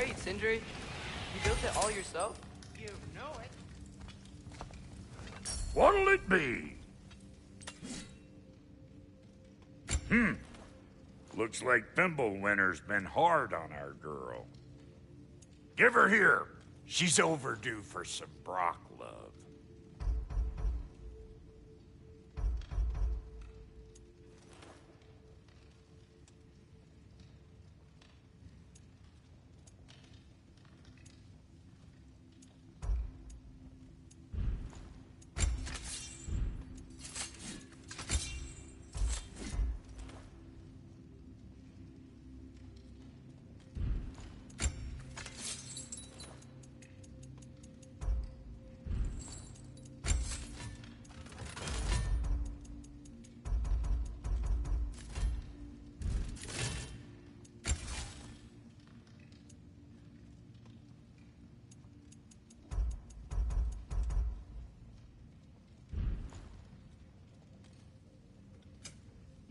great, Sindri. You built it all yourself? You know it. What'll it be? Looks like Thimblewinter's been hard on our girl. Give her here. She's overdue for some Brock love.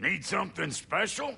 Need something special?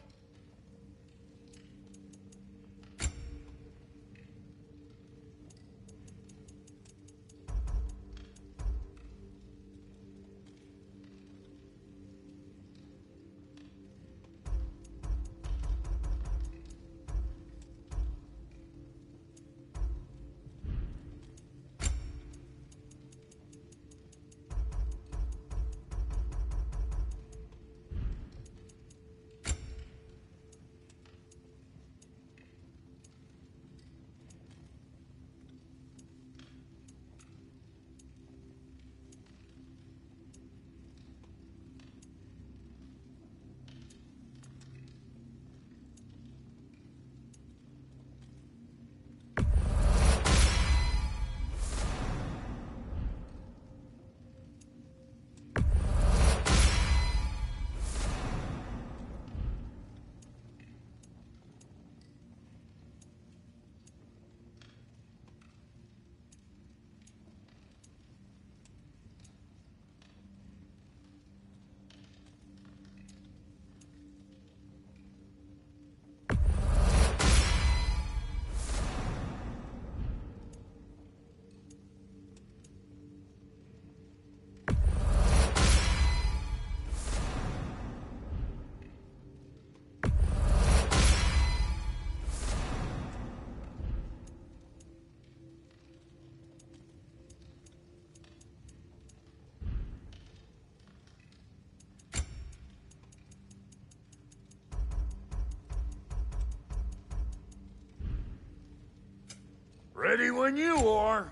Ready when you are.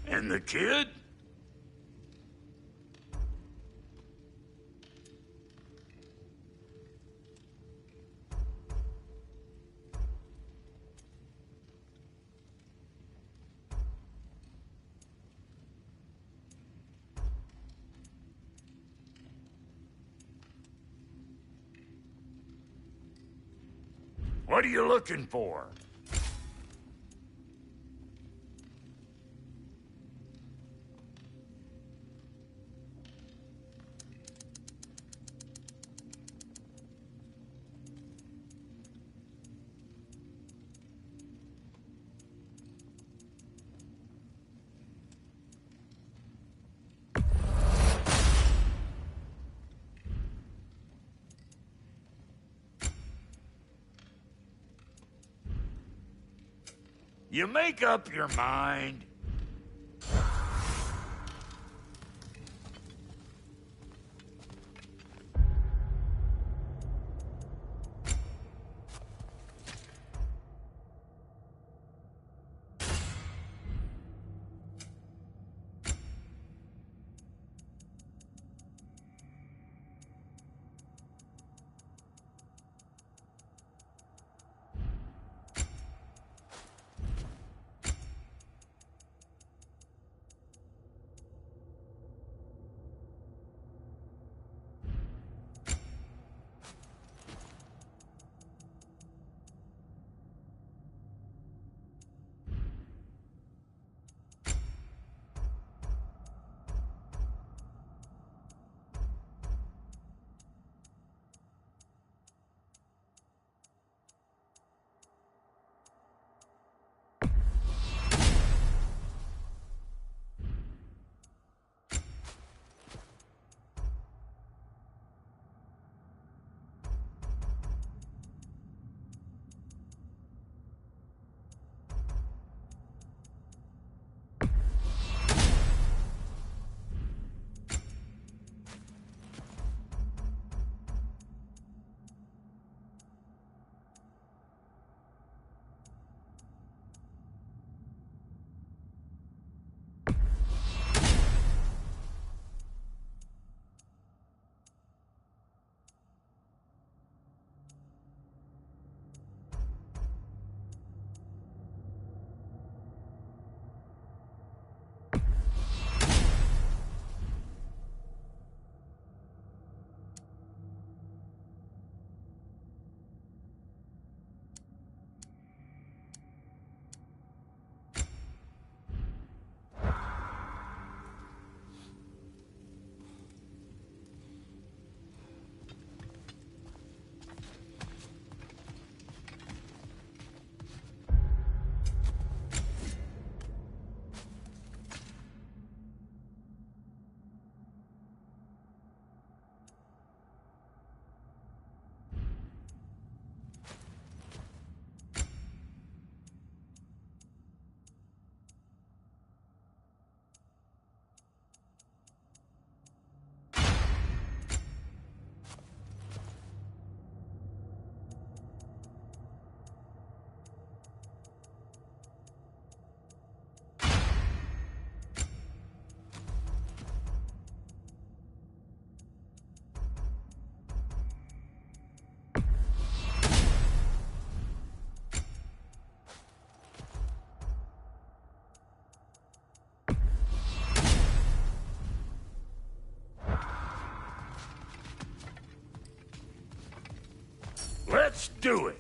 And the kid? What are you looking for? You make up your mind. Let's do it.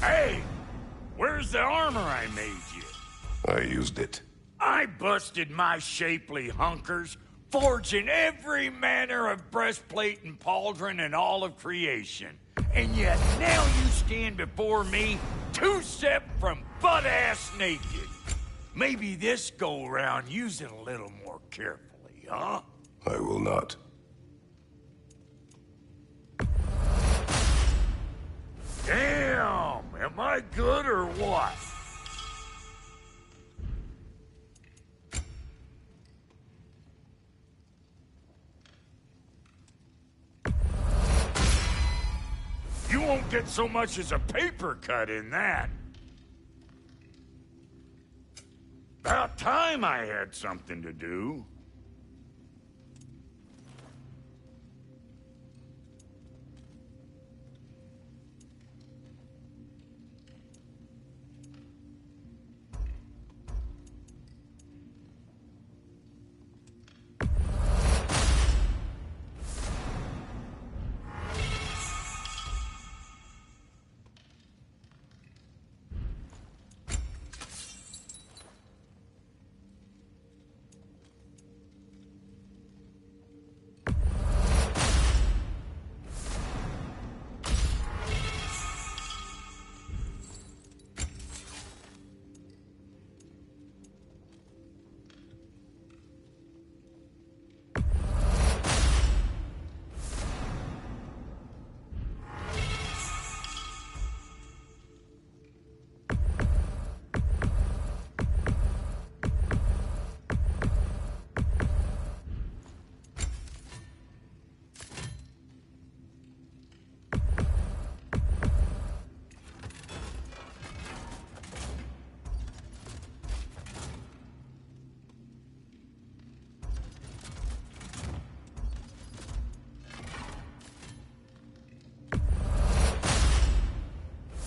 Hey! Where's the armor I made you? I used it. I busted my shapely hunkers, forging every manner of breastplate and pauldron in all of creation. And yet now you stand before me, two-step from butt-ass naked. Maybe this go-round use it a little more carefully, huh? I will not. Damn! Am I good or what? You won't get so much as a paper cut in that. About time I had something to do.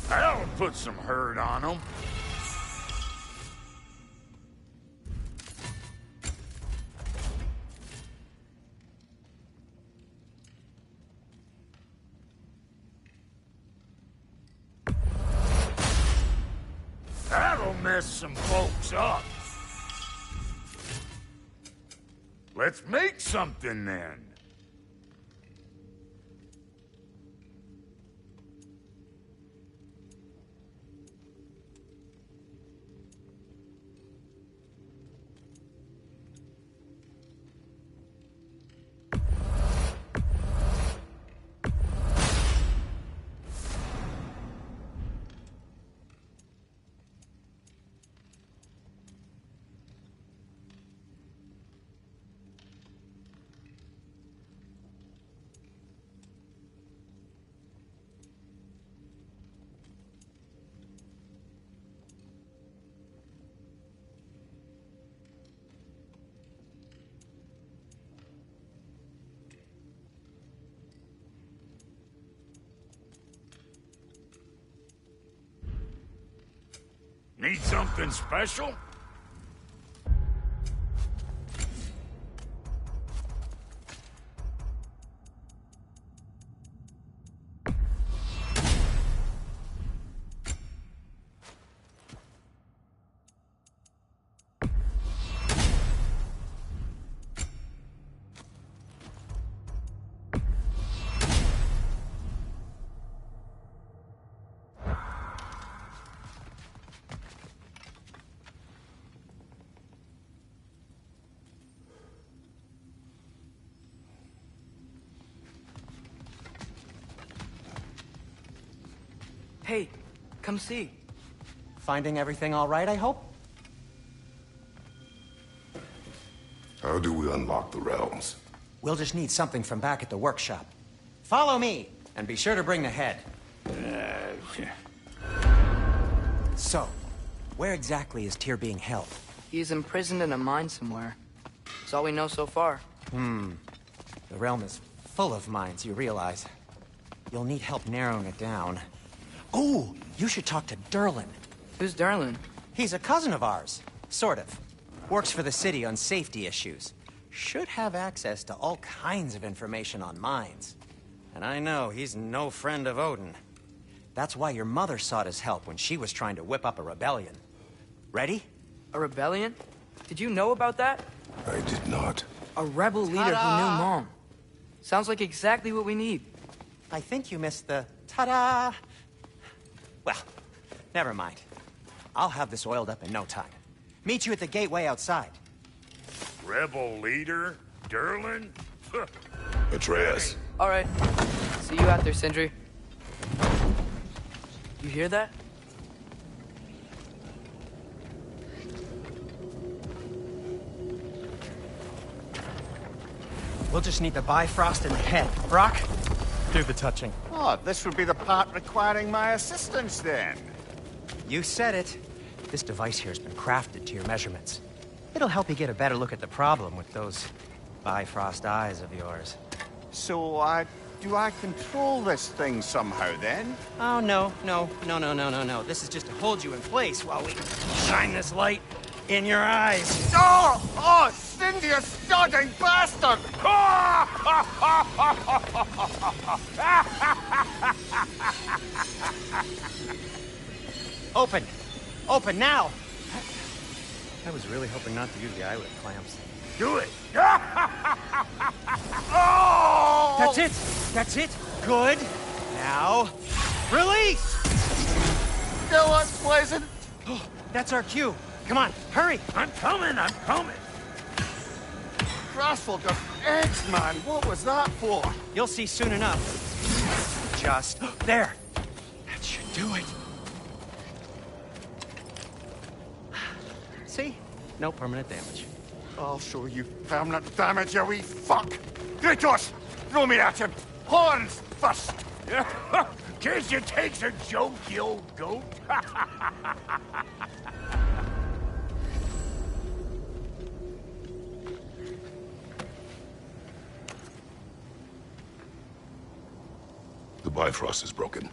That'll put some hurt on them. That'll mess some folks up. Let's make something then. Need something special? Hey, come see. Finding everything all right, I hope? How do we unlock the realms? We'll just need something from back at the workshop. Follow me, and be sure to bring the head. So, where exactly is Tyr being held? He's imprisoned in a mine somewhere. That's all we know so far. The realm is full of mines, you realize. You'll need help narrowing it down. Oh, you should talk to Derlin. Who's Darlin? He's a cousin of ours. Sort of. Works for the city on safety issues. Should have access to all kinds of information on mines. And I know he's no friend of Odin. That's why your mother sought his help when she was trying to whip up a rebellion. Ready? A rebellion? Did you know about that? I did not. A rebel leader who knew Mom. Sounds like exactly what we need. I think you missed the ta-da. Well, never mind. I'll have this oiled up in no time. Meet you at the gateway outside. Rebel leader? Derlin? Atreus. All right. See you out there, Sindri. You hear that? We'll just need the Bifrost in the head. Brock, do the touching. Oh, this would be the part requiring my assistance then. You said it. This device here has been crafted to your measurements. It'll help you get a better look at the problem with those Bifrost eyes of yours. So, do I control this thing somehow then? Oh, no. This is just to hold you in place while we shine this light in your eyes. Oh, Cindy, you starting bastard! Open now! I was really hoping not to use the eyelid clamps. Do it! That's it! Good! Now, release! Go on, Pleasant! That's our cue. Come on, hurry! I'm coming! Grassful just eggs, man. What was that for? You'll see soon enough. Just there. That should do it. See? No permanent damage. I'll show you permanent damage, you wee fuck! Kratos! Throw me at him! Horns first! Guess it takes a joke, you old goat. The Bifrost is broken.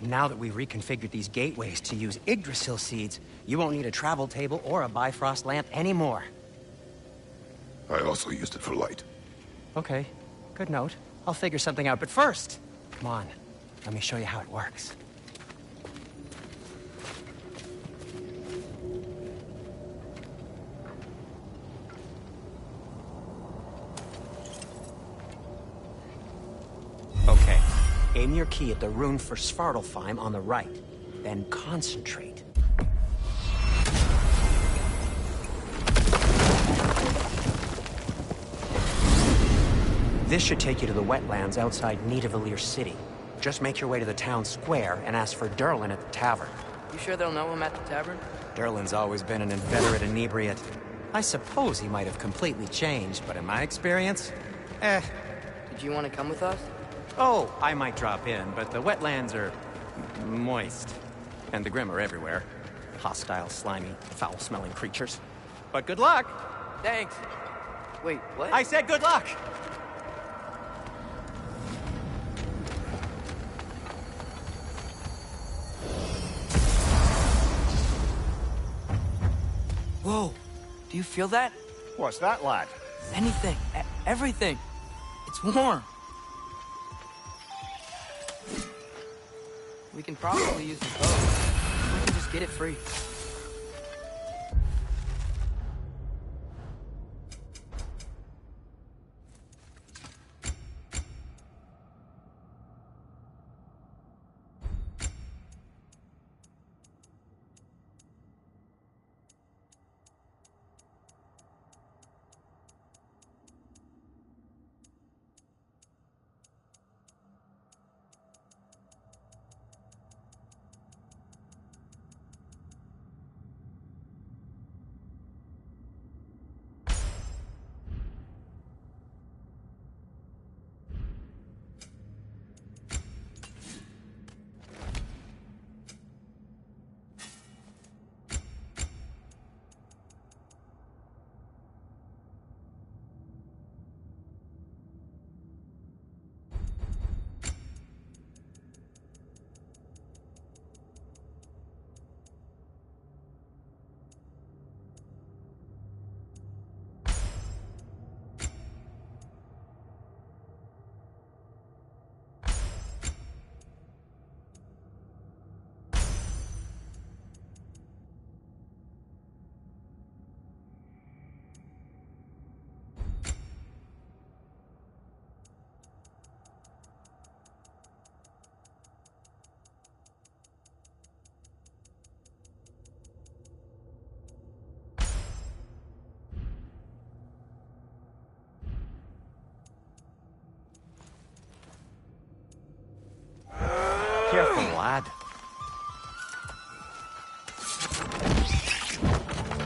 Now that we've reconfigured these gateways to use Yggdrasil seeds, you won't need a travel table or a Bifrost lamp anymore. I also used it for light. Okay, good note. I'll figure something out, but first, come on, let me show you how it works. Okay, aim your key at the rune for Svartalfheim on the right, then concentrate. This should take you to the wetlands outside Nidavellir City. Just make your way to the town square and ask for Derlin at the tavern. You sure they'll know him at the tavern? Derlin's always been an inveterate inebriate. I suppose he might have completely changed, but in my experience, Did you want to come with us? Oh, I might drop in, but the wetlands are moist. And the Grim are everywhere. Hostile, slimy, foul-smelling creatures. But good luck! Thanks. Wait, what? I said good luck! Whoa. Do you feel that? What's that, lad? Anything. Everything. It's warm. We can probably use the boat. We can just get it free.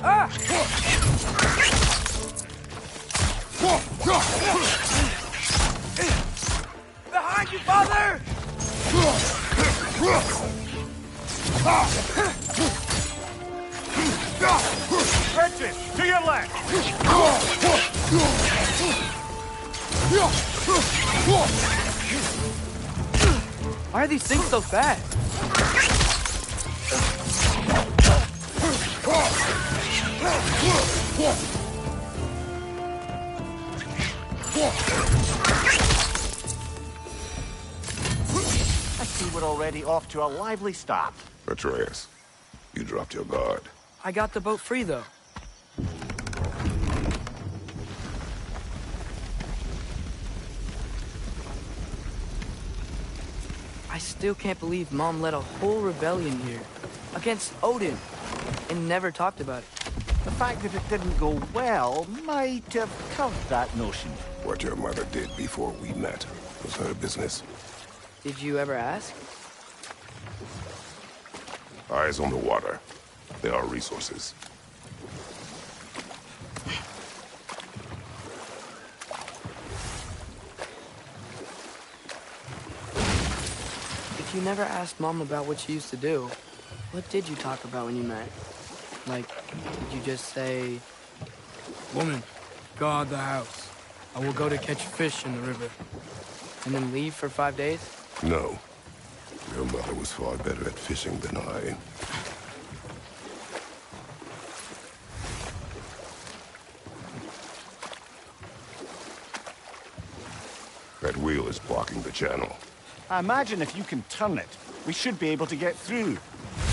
Behind you, father! Bridges, to your left! Why are these things so fast? I see we're already off to a lively start. Atreus, you dropped your guard. I got the boat free, though. I still can't believe Mom led a whole rebellion here. Against Odin. And never talked about it. The fact that it didn't go well might have curved that notion. What your mother did before we met was her business. Did you ever ask? Eyes on the water. There are resources. If you never asked Mom about what she used to do, what did you talk about when you met? Like, did you just say, "Woman, guard the house. I will go to catch fish in the river," and then leave for 5 days? No. Your mother was far better at fishing than I. That wheel is blocking the channel. I imagine if you can turn it, we should be able to get through.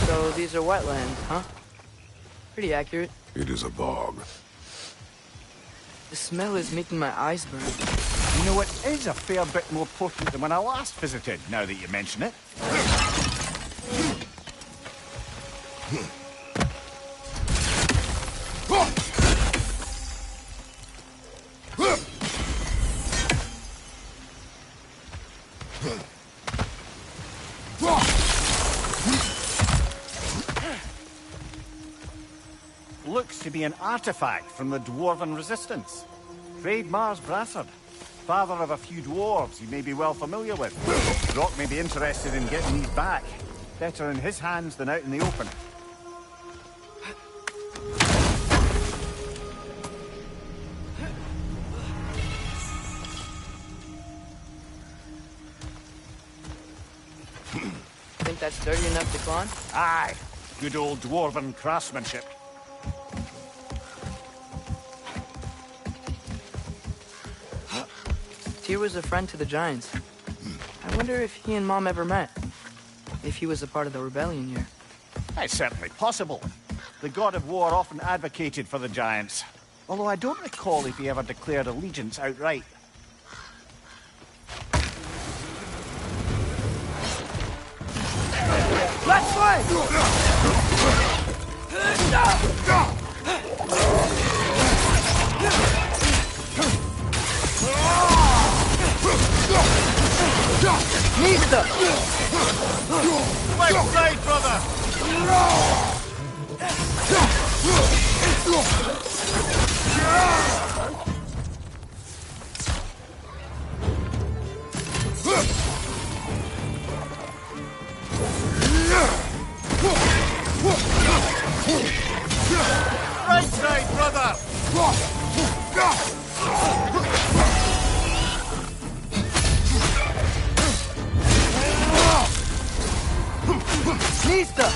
So these are wetlands, huh? Pretty accurate. It is a bog. The smell is making my eyes burn. You know, it is a fair bit more potent than when I last visited, now that you mention it. Looks to be an artifact from the Dwarven Resistance. Trade Mars Brassard, father of a few dwarves you may be well familiar with. Rock may be interested in getting these back. Better in his hands than out in the open. Think that's dirty enough to climb? Aye, good old Dwarven craftsmanship. Tyr was a friend to the Giants. I wonder if he and Mom ever met. If he was a part of the rebellion here. It's certainly possible. The god of war often advocated for the Giants. Although I don't recall if he ever declared allegiance outright. Let's fight! Nista! Left side, brother! Right side, brother! Nista!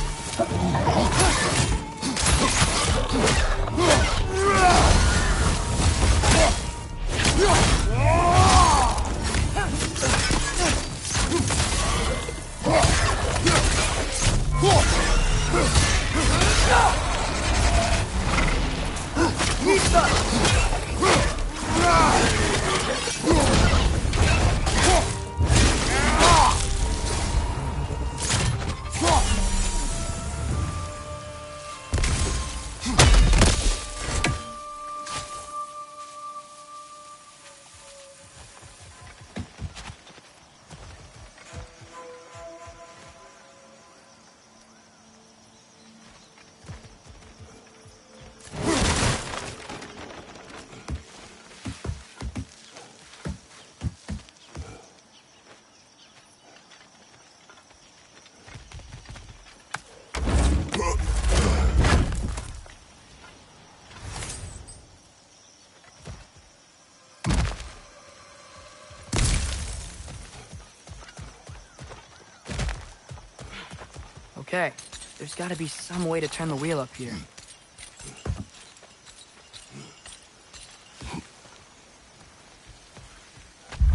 Okay, there's gotta be some way to turn the wheel up here.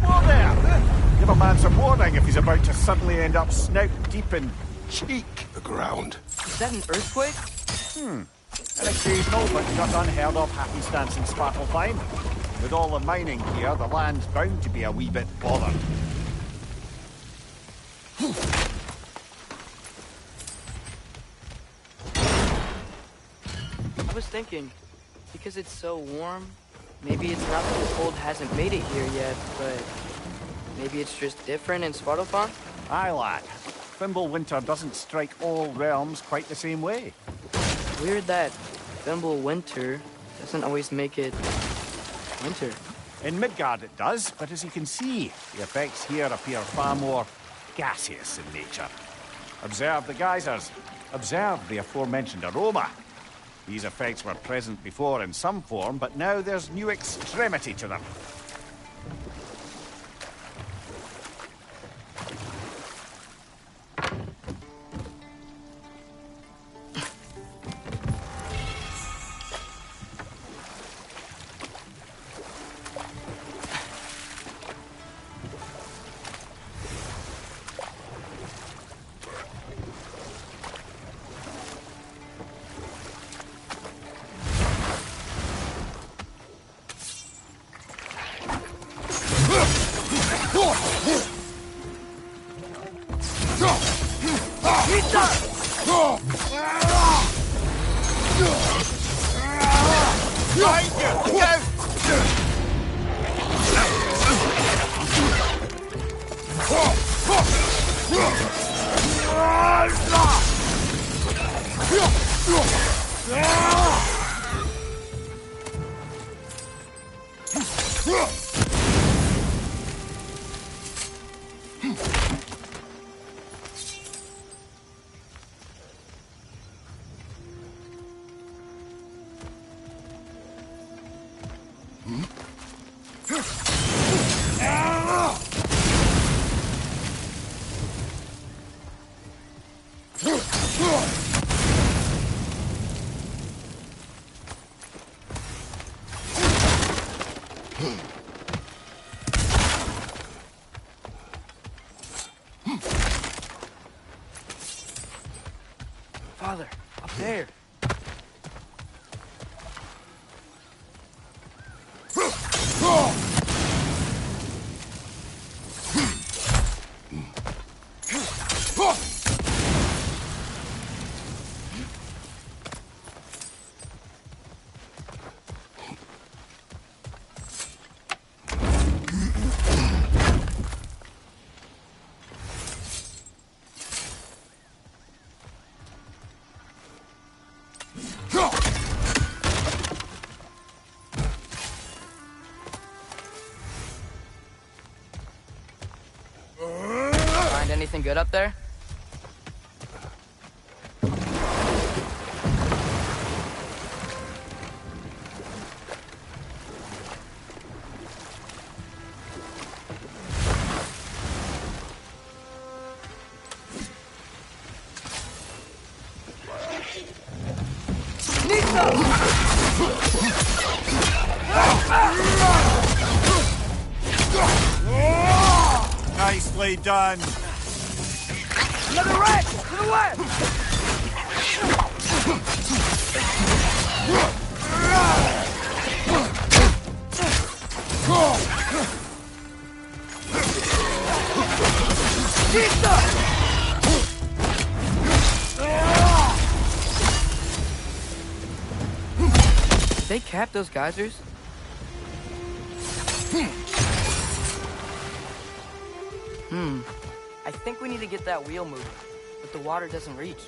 Whoa there! Give a man some warning if he's about to suddenly end up snout deep in cheek. The ground. Is that an earthquake? An occasional but not unheard of happenstance in Svartalfheim. With all the mining here, the land's bound to be a wee bit bothered. I was thinking, because it's so warm, maybe it's not that the cold hasn't made it here yet, but maybe it's just different in Svartalfheim? Aye, lad. Winter doesn't strike all realms quite the same way. Weird that winter doesn't always make it winter. In Midgard it does, but as you can see, the effects here appear far more gaseous in nature. Observe the geysers. Observe the aforementioned aroma. These effects were present before in some form, but now there's new extremity to them. Father, up there. Find anything good up there? Nicely done. Another rat! To the left! They cap those geysers? I think we need to get that wheel moving, but the water doesn't reach.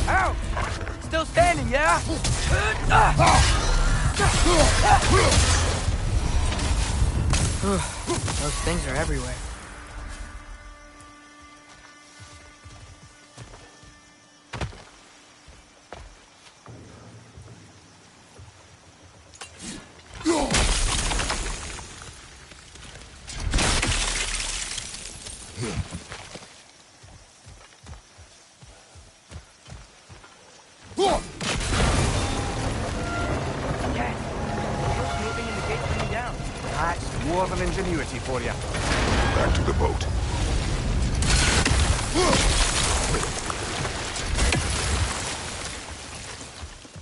Ow! Still standing, yeah? Those things are everywhere. dwarven ingenuity for you. Back to the boat.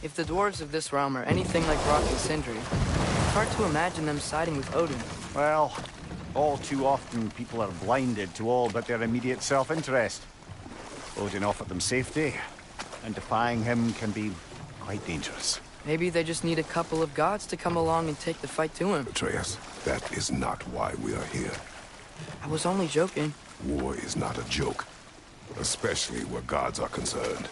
If the dwarves of this realm are anything like Rock and Sindri, it's hard to imagine them siding with Odin. Well, all too often people are blinded to all but their immediate self-interest. Odin offered them safety, and defying him can be quite dangerous. Maybe they just need a couple of gods to come along and take the fight to him. Atreus, that is not why we are here. I was only joking. War is not a joke, especially where gods are concerned.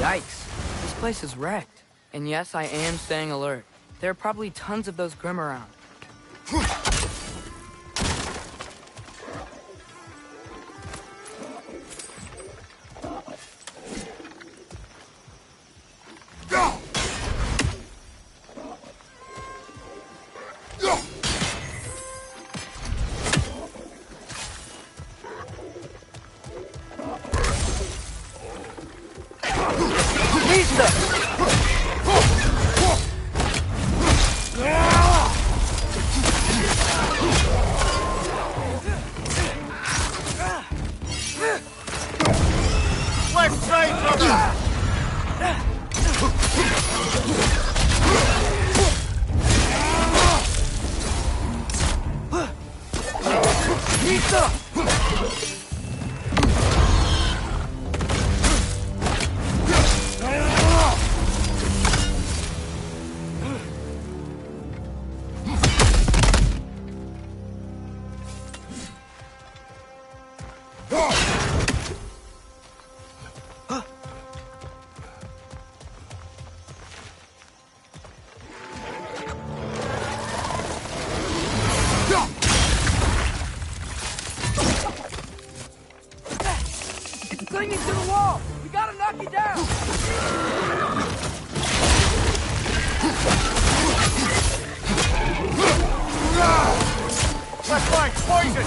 Yikes. This place is wrecked. And yes, I am staying alert. There are probably tons of those Grim around. Clinging to the wall! We gotta knock it down! Left flank, poison!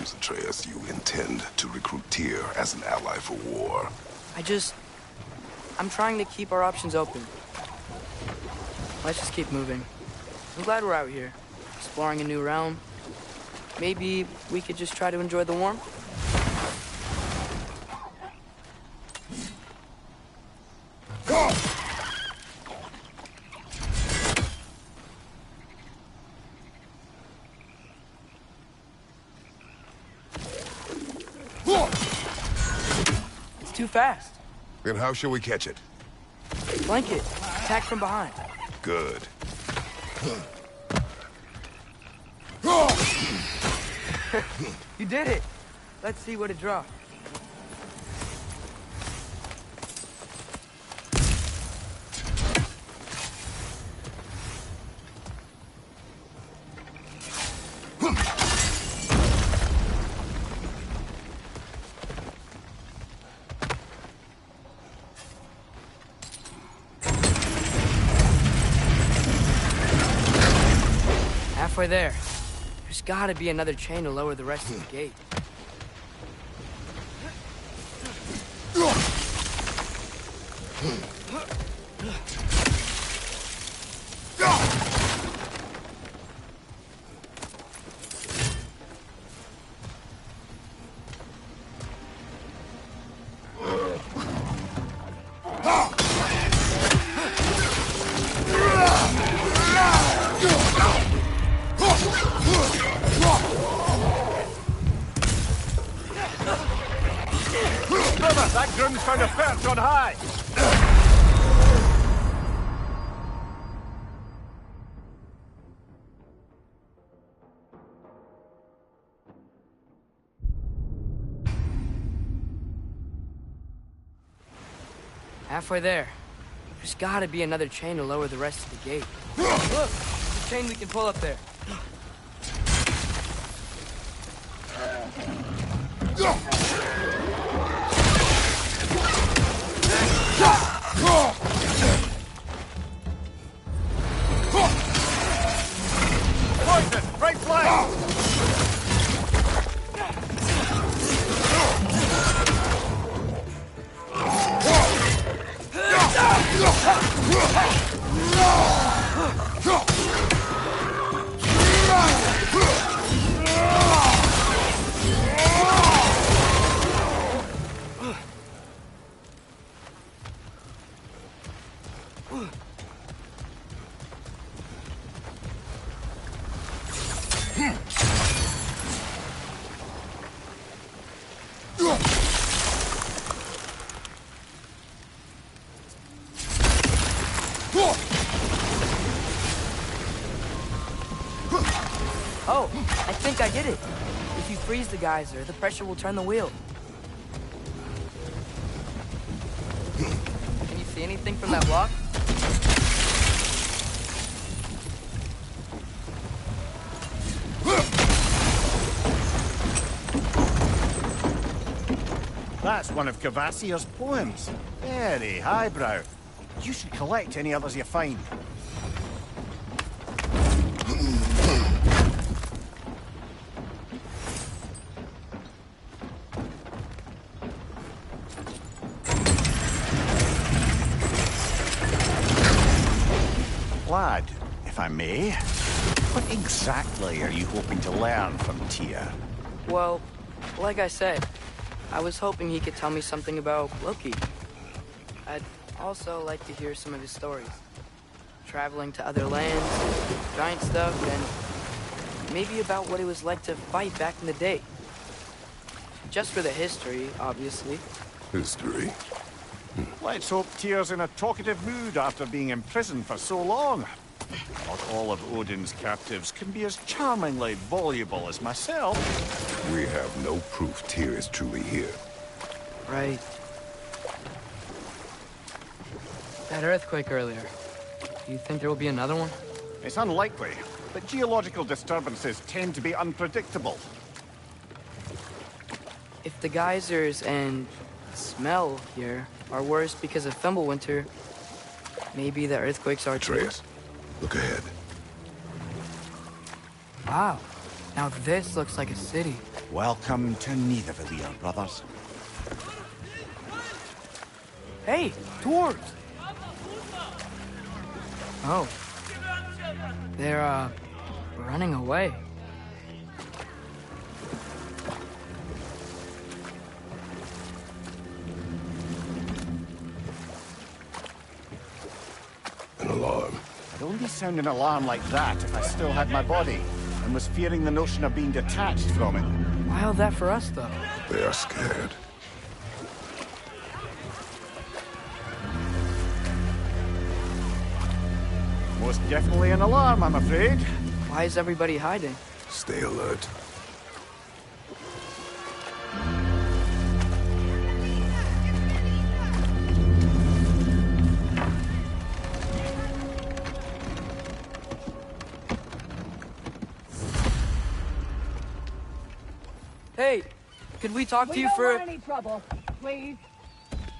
suppose, Atreus, you intend to recruit Tyr as an ally for war? I'm trying to keep our options open. Let's just keep moving. I'm glad we're out here, exploring a new realm. Maybe we could just try to enjoy the warmth? It's too fast. Then how shall we catch it? Flank it. Attack from behind. Good. You did it! Let's see what it draws. Halfway there. There's gotta be another chain to lower the rest of the gate. That groom's found a perch on high! Halfway there. There's gotta be another chain to lower the rest of the gate. Look! There's a chain we can pull up there. Poison! Right flank! Oh, I think I get it. If you freeze the geyser, the pressure will turn the wheel. Can you see anything from that block? That's one of Cavassier's poems. Very highbrow. You should collect any others you find. Lad, if I may, what exactly are you hoping to learn from Tyr? Well, like I said, I was hoping he could tell me something about Loki. I'd also like to hear some of his stories. Traveling to other lands, giant stuff, and maybe about what it was like to fight back in the day. Just for the history, obviously. History? Let's hope Tyr's in a talkative mood after being imprisoned for so long. Not all of Odin's captives can be as charmingly voluble as myself. We have no proof Tyr is truly here. Right. That earthquake earlier. Do you think there will be another one? It's unlikely, but geological disturbances tend to be unpredictable. If the geysers and smell here are worse because of Fimbulwinter, maybe the earthquakes are too. Atreus, look ahead. Wow, Now this looks like a city. Welcome to Nidavellir, brothers. Hey, dwarves! Oh. They're, running away. An alarm. I'd only sound an alarm like that if I still had my body, and was fearing the notion of being detached from it. Why all that for us, though? They are scared. Most definitely an alarm, I'm afraid. Why is everybody hiding? Stay alert. Hey, could we talk to We you don't for... want any trouble, please.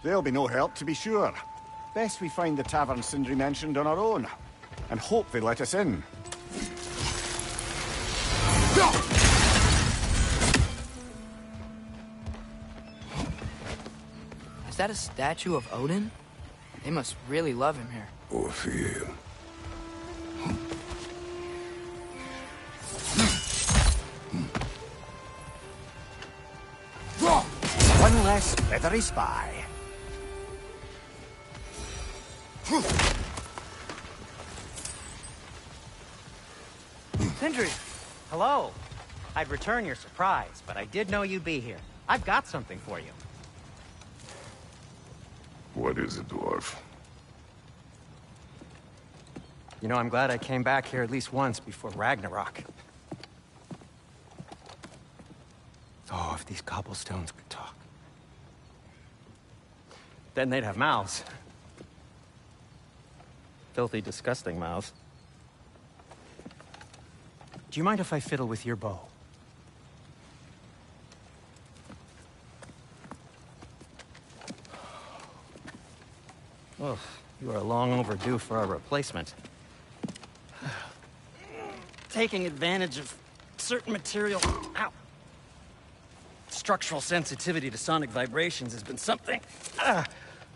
There'll be no help, to be sure. Best we find the tavern Sindri mentioned on our own, and hope they let us in. Is that a statue of Odin? They must really love him here. Or fear him. One less feathery spy. Sindri! Hello. I'd return your surprise, but I did know you'd be here. I've got something for you. What is it, dwarf? You know, I'm glad I came back here at least once before Ragnarok. Oh, if these cobblestones could talk. Then they'd have mouths. Filthy, disgusting mouths. Do you mind if I fiddle with your bow? Oh, you are long overdue for a replacement. Taking advantage of certain material... Ow! Structural sensitivity to sonic vibrations has been something...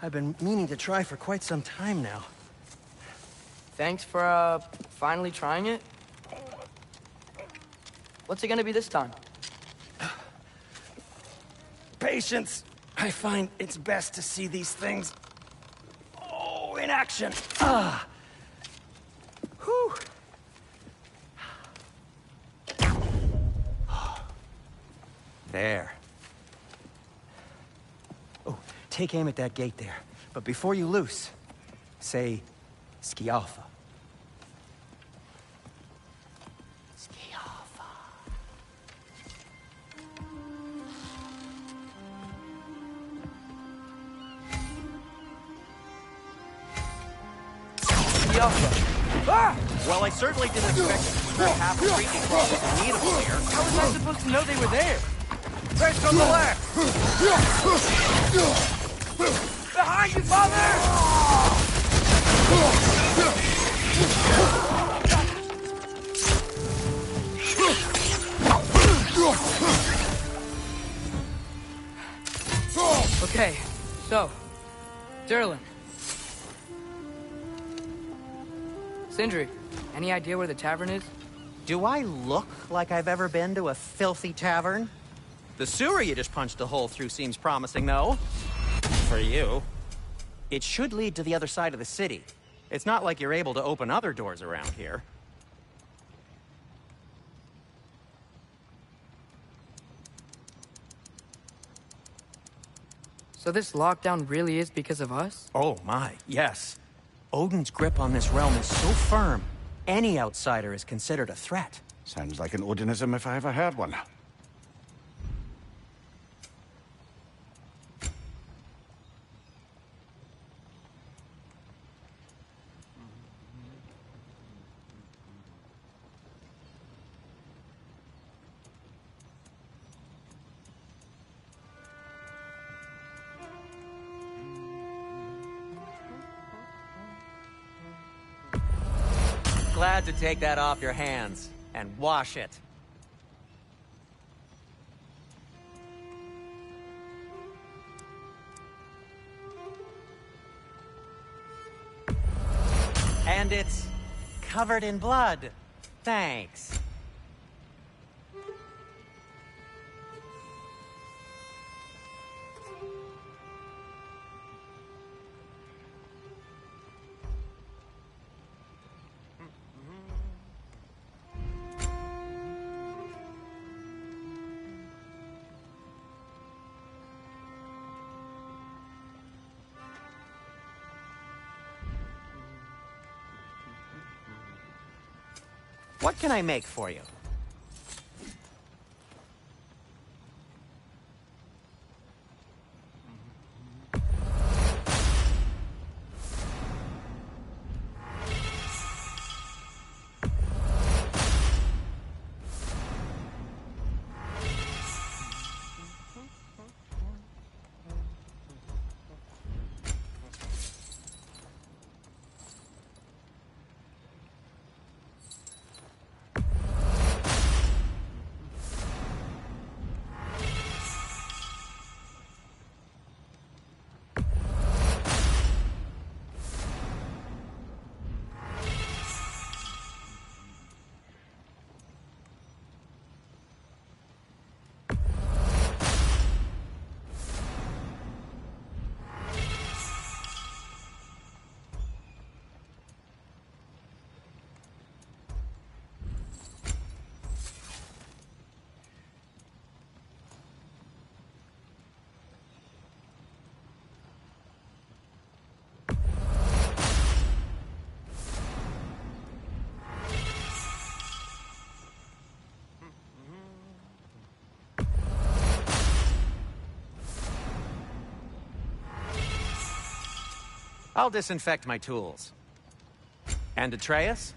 I've been meaning to try for quite some time now. Thanks for, finally trying it. What's it gonna be this time? Patience. I find it's best to see these things... Oh, in action. Whew. There. Oh, take aim at that gate there. But before you loose, say, Skialfa. Skialfa. Well, I certainly didn't expect to turn half a creepy crawlers in need of a lair. How was I supposed to know they were there? Rest on the left! Behind you, father! Okay, so, Durlin. Sindri, any idea where the tavern is? Do I look like I've ever been to a filthy tavern? The sewer you just punched a hole through seems promising, though. For you. It should lead to the other side of the city. It's not like you're able to open other doors around here. So this lockdown really is because of us? Oh my, yes. Odin's grip on this realm is so firm, any outsider is considered a threat. Sounds like an Odinism if I ever heard one. Glad to take that off your hands and wash it. And it's covered in blood. Thanks. What can I make for you? I'll disinfect my tools. And Atreus?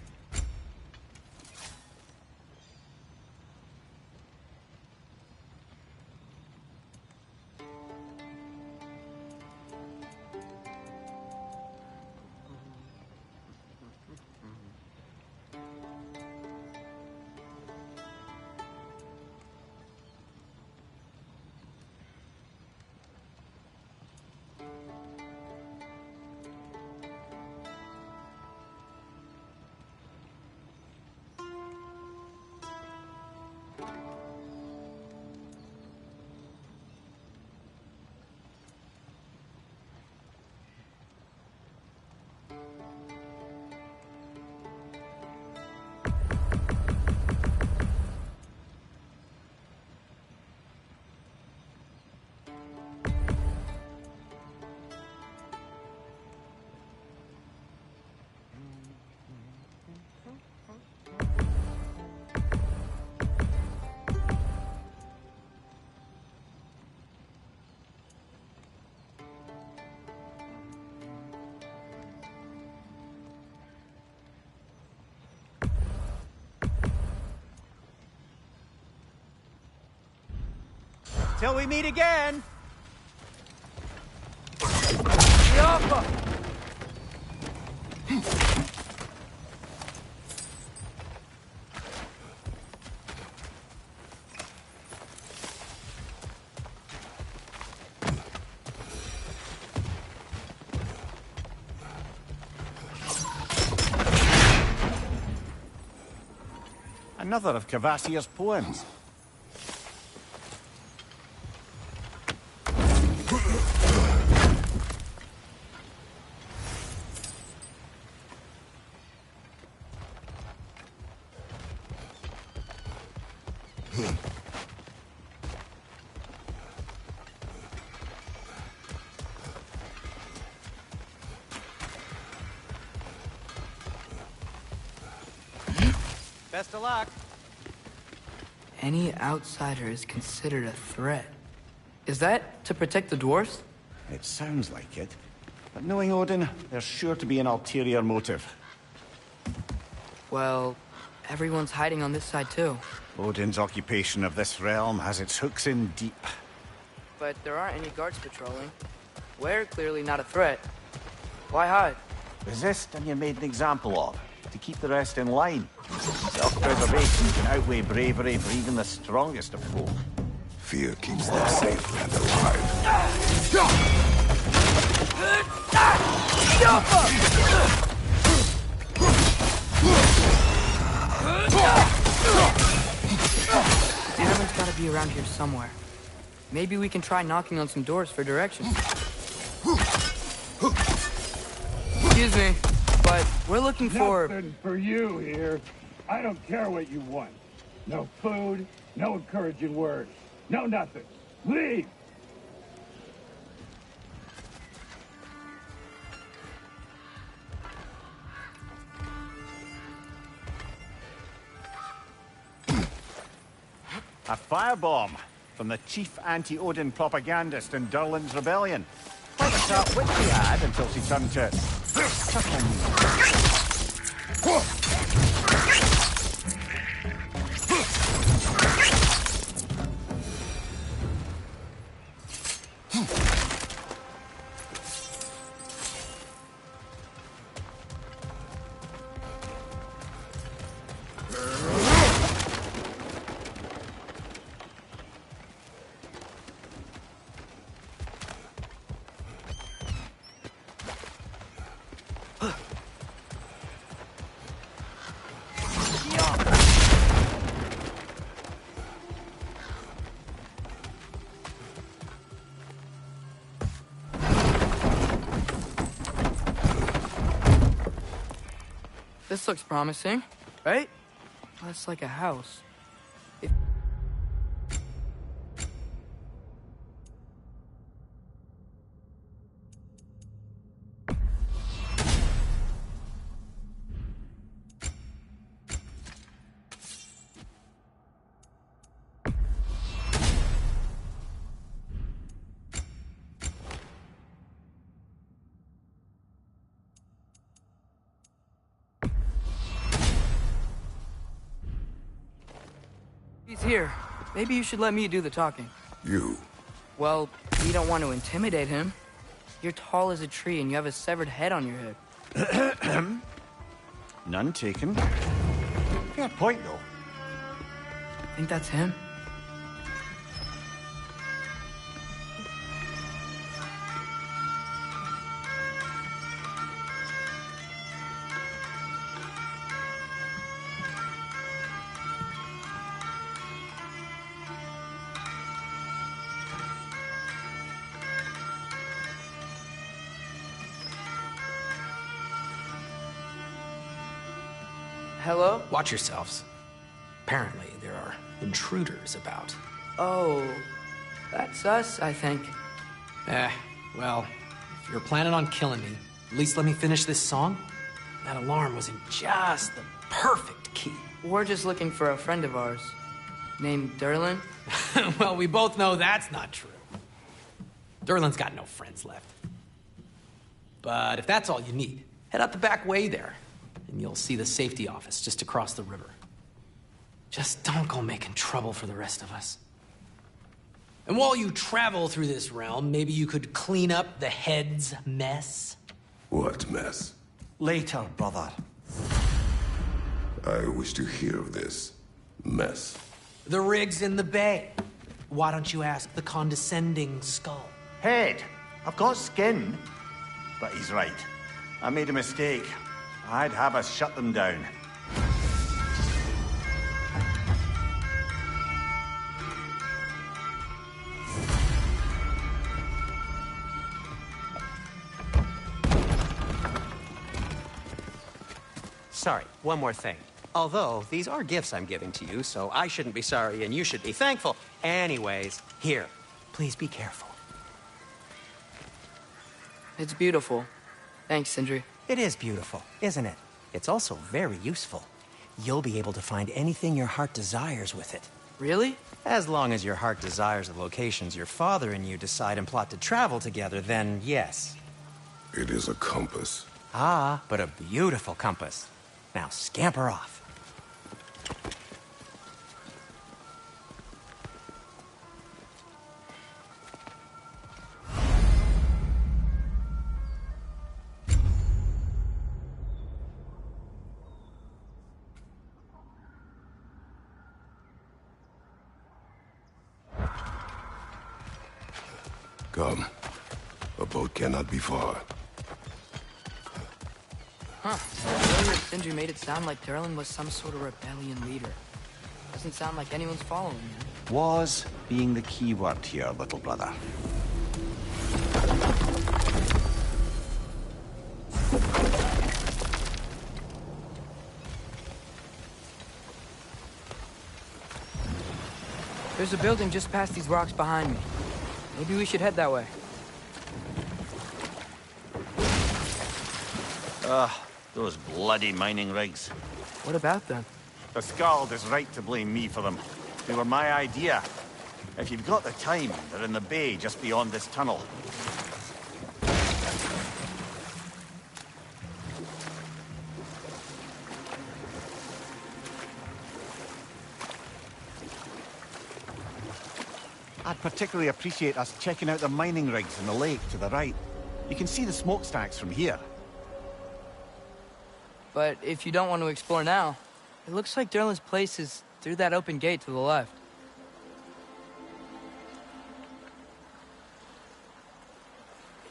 Till we meet again! Yappa! Another of Cavassier's poems. Best of luck. Any outsider is considered a threat. Is that to protect the dwarves? It sounds like it. But knowing Odin, there's sure to be an ulterior motive. Well, everyone's hiding on this side too. Odin's occupation of this realm has its hooks in deep. But there aren't any guards patrolling. We're clearly not a threat. Why hide? Resist and you're made an example of, to keep the rest in line. Self-preservation can outweigh bravery for even the strongest of folk. Fear keeps them safe and alive. be around here somewhere. Maybe we can try knocking on some doors for directions. Excuse me, but we're looking for... Nothing for you here. I don't care what you want. No food, no encouraging words, no nothing. Leave! A firebomb from the chief anti-Odin propagandist in Durlin's rebellion. Quite a sharp wit she had until she turned to chuckling. This looks promising, right? Well, it's like a house. He's here. Maybe you should let me do the talking. You. Well, we don't want to intimidate him. You're tall as a tree and you have a severed head on your head. None taken. Fair point, though. Think that's him? Hello? Watch yourselves. Apparently, there are intruders about. Oh, that's us, I think. Well, if you're planning on killing me, at least let me finish this song. That alarm was in just the perfect key. We're just looking for a friend of ours, named Durlin. Well, we both know that's not true. Durlin's got no friends left. But if that's all you need, head out the back way there, and you'll see the safety office just across the river. Just don't go making trouble for the rest of us. And while you travel through this realm, maybe you could clean up the head's mess? What mess? Later, brother. I wish to hear of this mess. The rig's in the bay. Why don't you ask the condescending skull? Head. I've got skin. But he's right. I made a mistake. I'd have us shut them down. Sorry, one more thing. Although, these are gifts I'm giving to you, so I shouldn't be sorry and you should be thankful. Anyways, here, please be careful. It's beautiful. Thanks, Sindri. It is beautiful, isn't it? It's also very useful. You'll be able to find anything your heart desires with it. Really? As long as your heart desires the locations your father and you decide and plot to travel together, then yes. It is a compass. Ah, but a beautiful compass. Now scamper off. Come. A boat cannot be far. Huh. Earlier, Sindri made it sound like Durlin was some sort of rebellion leader. Doesn't sound like anyone's following him. Was being the key word here, little brother. There's a building just past these rocks behind me. Maybe we should head that way. Those bloody mining rigs. What about them? The Skald is right to blame me for them. They were my idea. If you've got the time, they're in the bay just beyond this tunnel. I'd particularly appreciate us checking out the mining rigs in the lake to the right. You can see the smokestacks from here. But if you don't want to explore now, it looks like Durlin's place is through that open gate to the left.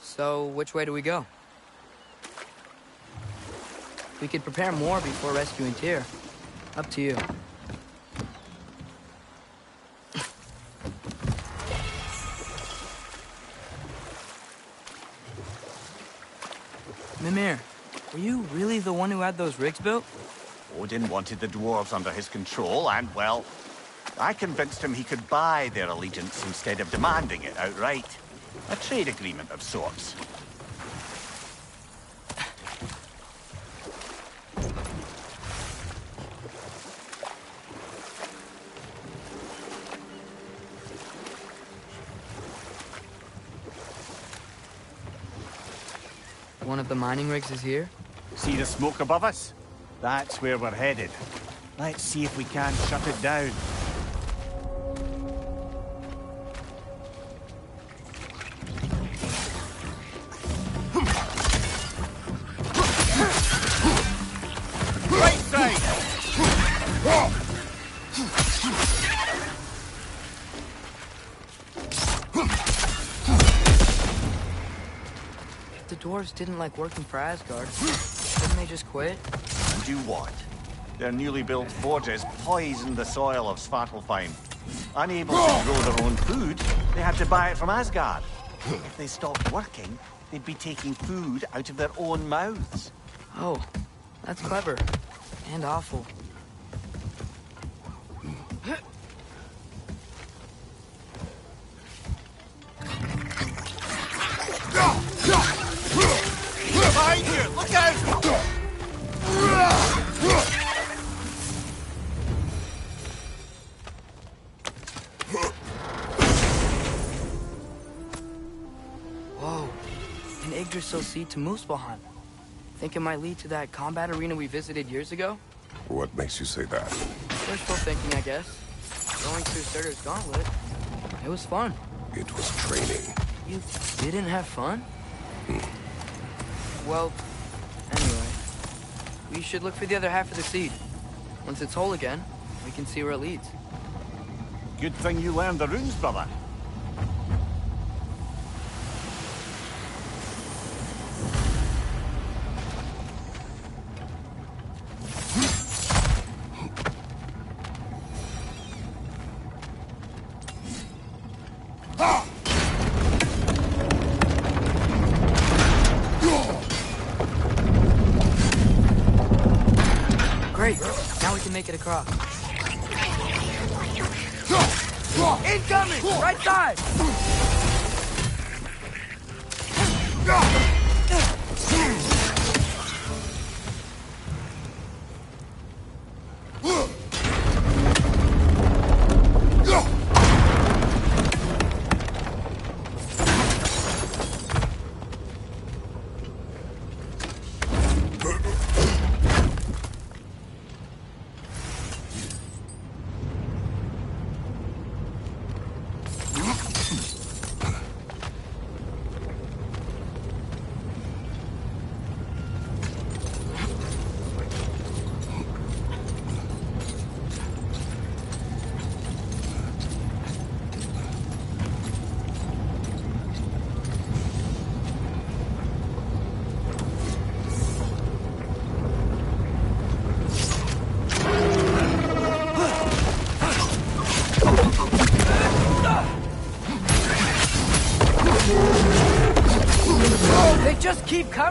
So, which way do we go? We could prepare more before rescuing Tyr. Up to you. Mimir, were you really the one who had those rigs built? Odin wanted the dwarves under his control, and, well, I convinced him he could buy their allegiance instead of demanding it outright. A trade agreement of sorts. One of the mining rigs is here? See the smoke above us? That's where we're headed. Let's see if we can shut it down. Right side! The dwarves didn't like working for Asgard. Didn't they just quit? And do what? Their newly built forges poisoned the soil of Svartalfheim. Unable to grow their own food, they had to buy it from Asgard. If they stopped working, they'd be taking food out of their own mouths. Oh, that's clever. And awful. Behind you! Look out! Whoa. An Yggdrasil seed to Muspelheim. Think it might lead to that combat arena we visited years ago? What makes you say that? Wishful thinking, I guess. Going through Surtur's gauntlet. It was fun. It was training. You didn't have fun? Well, anyway. We should look for the other half of the seed. Once it's whole again, we can see where it leads. Good thing you learned the runes, brother. Great. Now we can make it across. Incoming! Right side!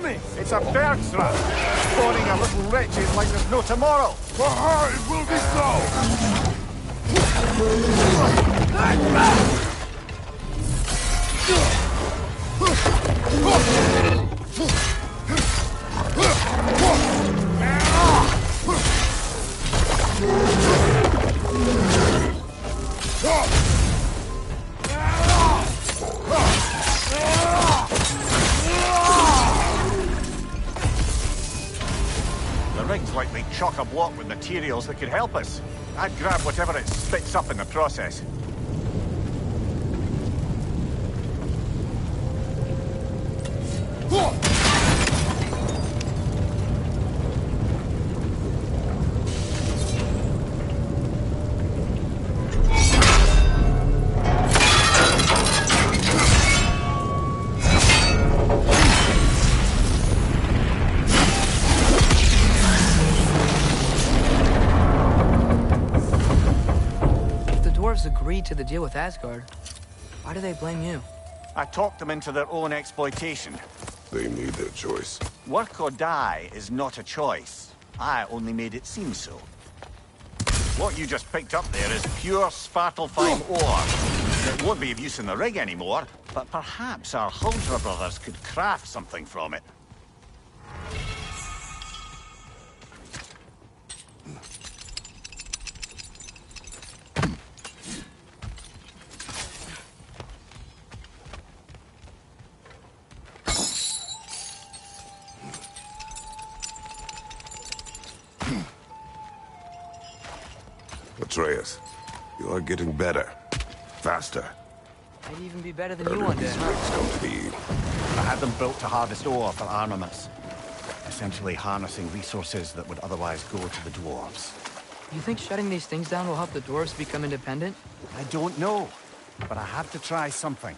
me! It's a bird trap, spawning a little wretched like there's no tomorrow. For her, it will be so! The rig's likely chock-a-block with materials that could help us. I'd grab whatever it spits up in the process. Agreed to the deal with Asgard. Why do they blame you? I talked them into their own exploitation. They made their choice. Work or die is not a choice. I only made it seem so. What you just picked up there is pure Svartalfheim ore. It won't be of use in the rig anymore, but perhaps our Huldra brothers could craft something from it. Atreus, you are getting better. Faster. I'd even be better than you Earlier one day, these huh? rigs come to be. I had them built to harvest ore for armaments. Essentially harnessing resources that would otherwise go to the dwarves. You think shutting these things down will help the dwarves become independent? I don't know, but I have to try something.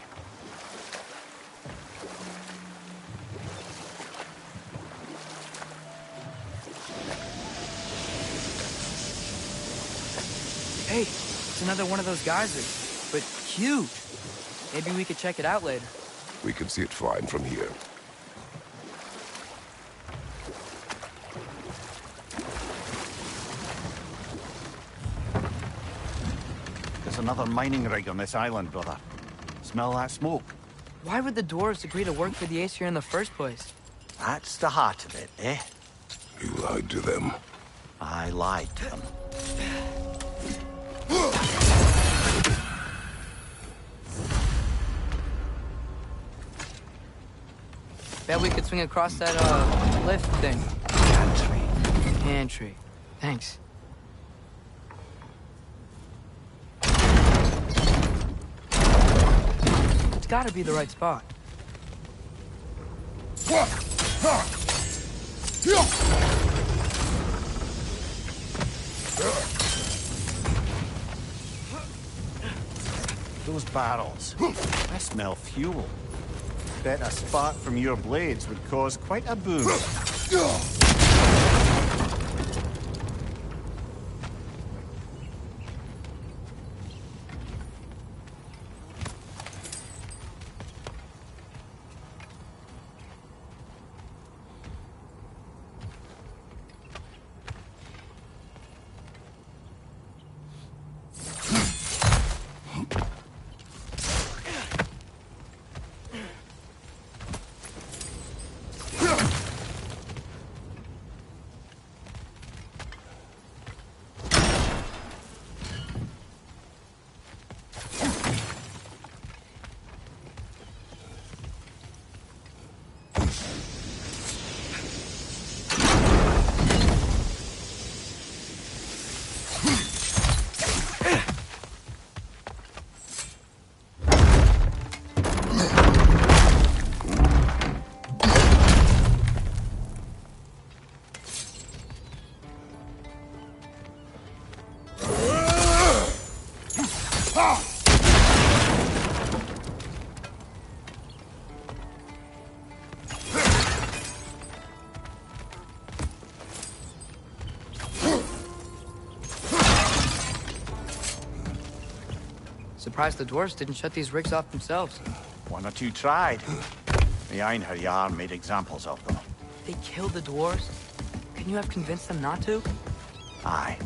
Hey, it's another one of those geysers, but huge. Maybe we could check it out later. We can see it fine from here. There's another mining rig on this island, brother. Smell that smoke? Why would the dwarves agree to work for the Aesir in the first place? That's the heart of it, eh? You lied to them. I lied to them. Bet we could swing across that, lift thing. Pantry. Pantry. Thanks. It's gotta be the right spot. Those barrels. I smell fuel. Bet a spark from your blades would cause quite a boom. Surprised the dwarves didn't shut these rigs off themselves. One or two tried. The Einherjar made examples of them. They killed the dwarves? Can you have convinced them not to? Aye.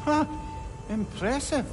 Huh. Impressive.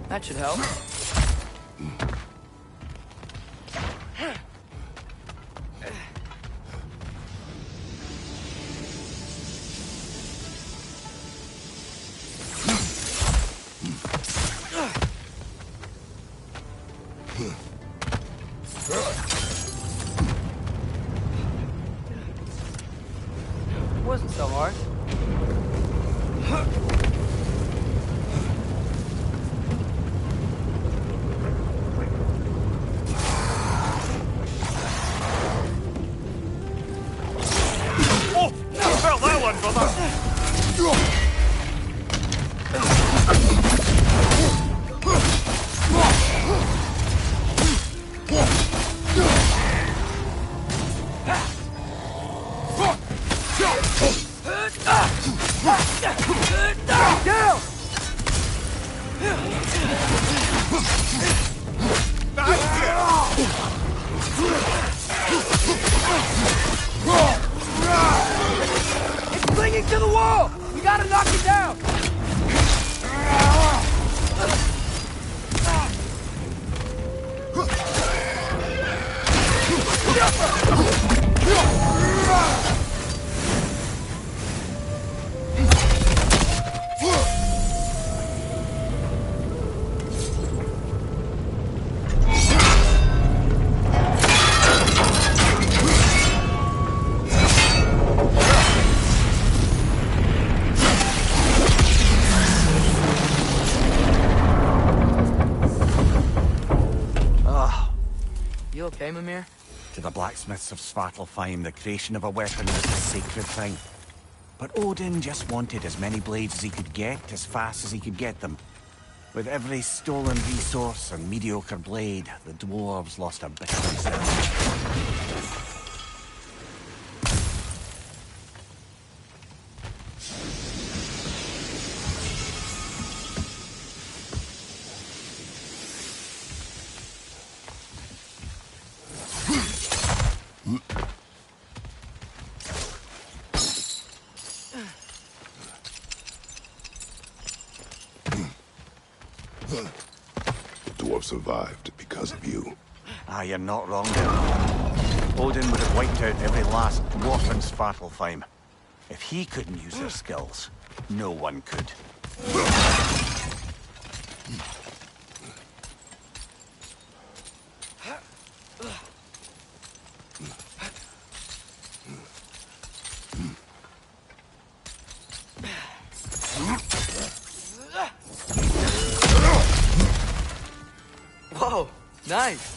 That should help. Wasn't so hard. It's clinging to the wall! We gotta knock it down! You okay, Mimir? To the blacksmiths of Svartalfheim, the creation of a weapon was a sacred thing. But Odin just wanted as many blades as he could get, as fast as he could get them. With every stolen resource and mediocre blade, the dwarves lost a bit of themselves. The dwarf survived because of you. Ah, you're not wrong there. Odin would have wiped out every last dwarf in Svartalfheim. If he couldn't use their skills, no one could. Whoa, nice.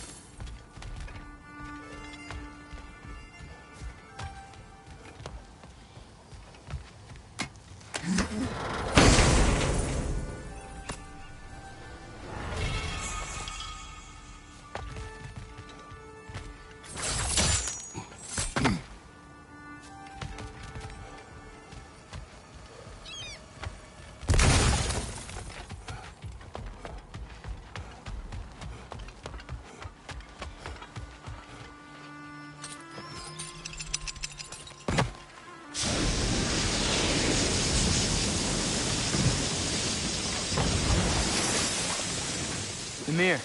Ymir,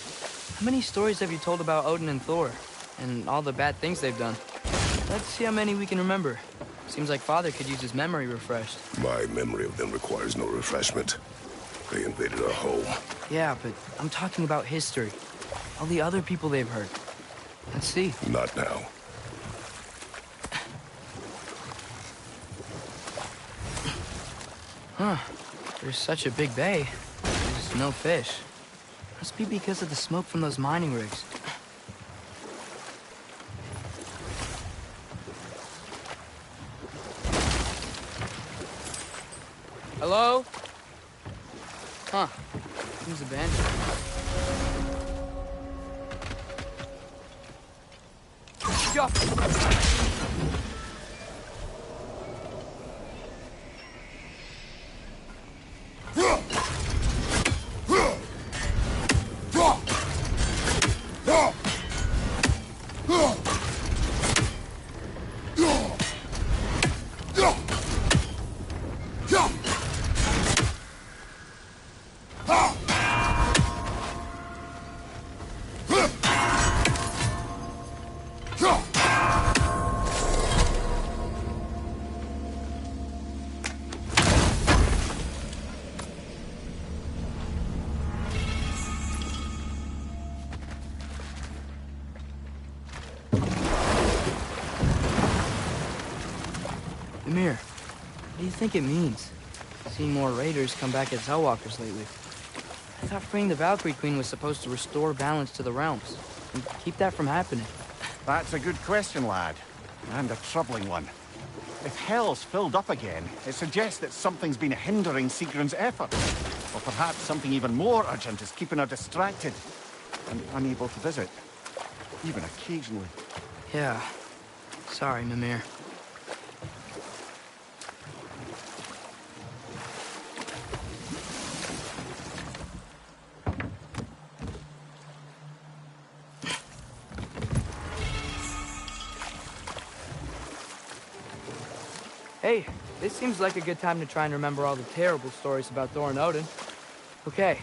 how many stories have you told about Odin and Thor? And all the bad things they've done? Let's see how many we can remember. Seems like Father could use his memory refreshed. My memory of them requires no refreshment. They invaded our home. Yeah, but I'm talking about history. All the other people they've hurt. Let's see. Not now. Huh. There's such a big bay. There's no fish. Must be because of the smoke from those mining rigs. Hello? Huh. Seems abandoned. Yo! Ymir, what do you think it means? Seen more raiders come back as Hellwalkers lately. I thought freeing the Valkyrie Queen was supposed to restore balance to the realms and keep that from happening. That's a good question, lad. And a troubling one. If Hell's filled up again, it suggests that something's been hindering Sigrun's efforts. Or perhaps something even more urgent is keeping her distracted and unable to visit. Even occasionally. Yeah. Sorry, Mimir. Hey, this seems like a good time to try and remember all the terrible stories about Thor and Odin. Okay,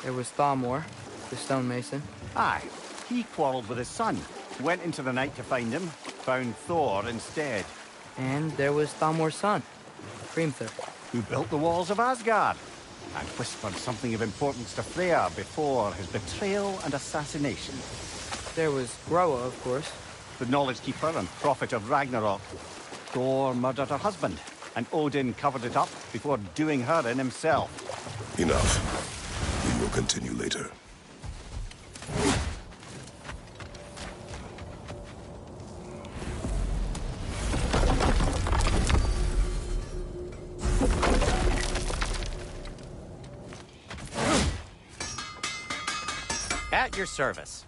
there was Thalmor, the stonemason. Aye, he quarreled with his son, went into the night to find him, found Thor instead. And there was Thalmor's son, Hrimthur. Who built the walls of Asgard, and whispered something of importance to Freya before his betrayal and assassination. There was Groa, of course. The knowledge keeper and prophet of Ragnarok. Thor murdered her husband, and Odin covered it up before doing her in himself. Enough. We will continue later. At your service.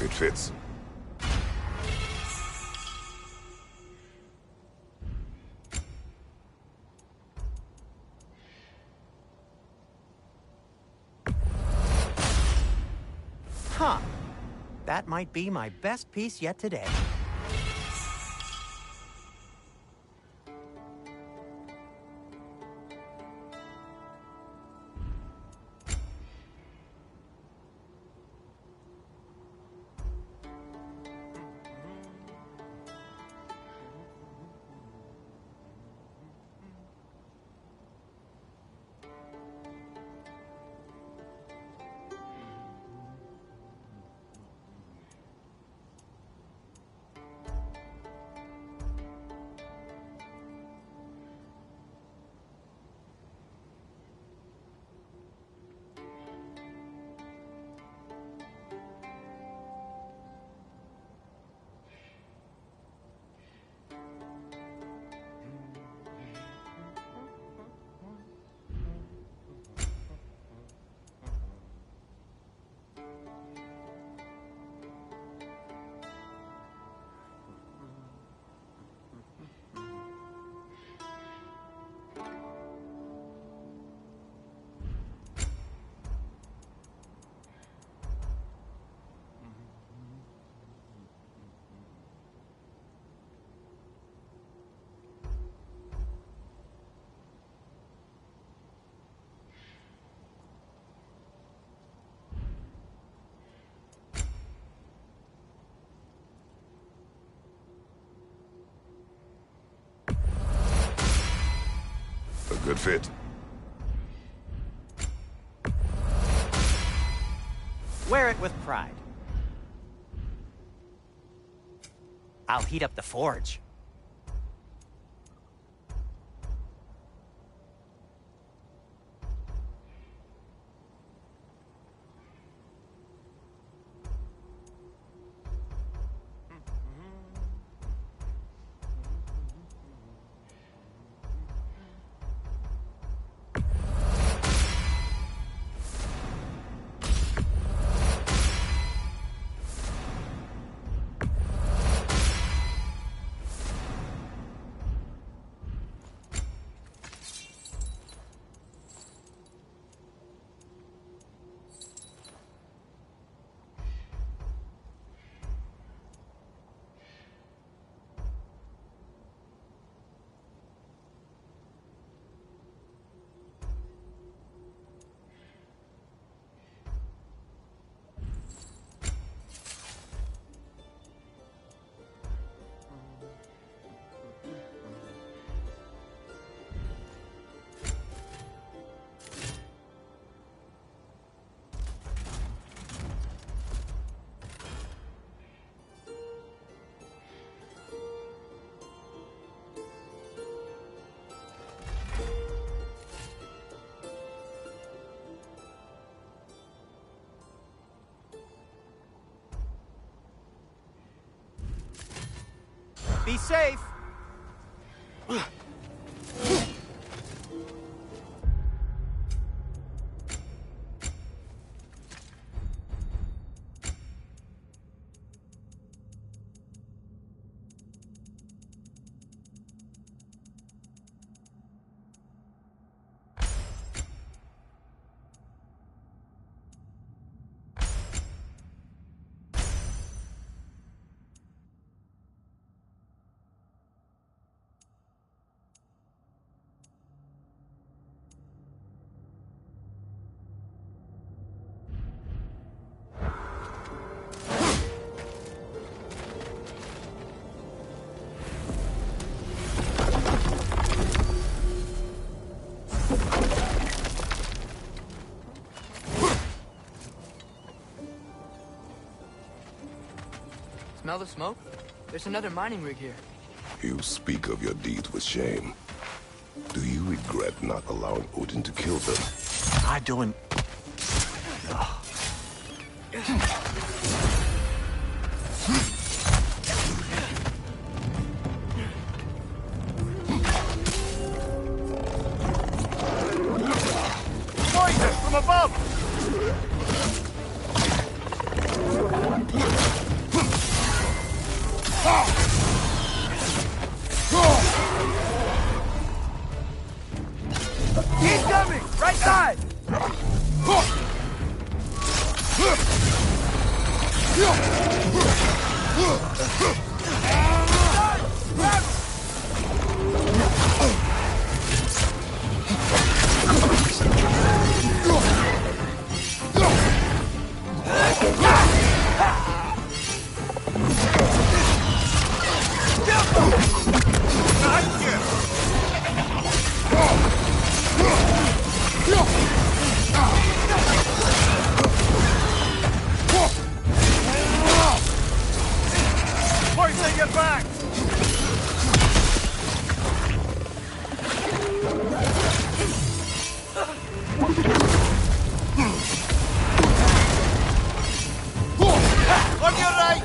It fits. Huh. That might be my best piece yet today. Good fit. Wear it with pride. I'll heat up the forge. Be safe! Smell the smoke? There's another mining rig here. You speak of your deeds with shame. Do you regret not allowing Odin to kill them? I don't... Poison from above! He's coming! Right side! Poison your back! On your right!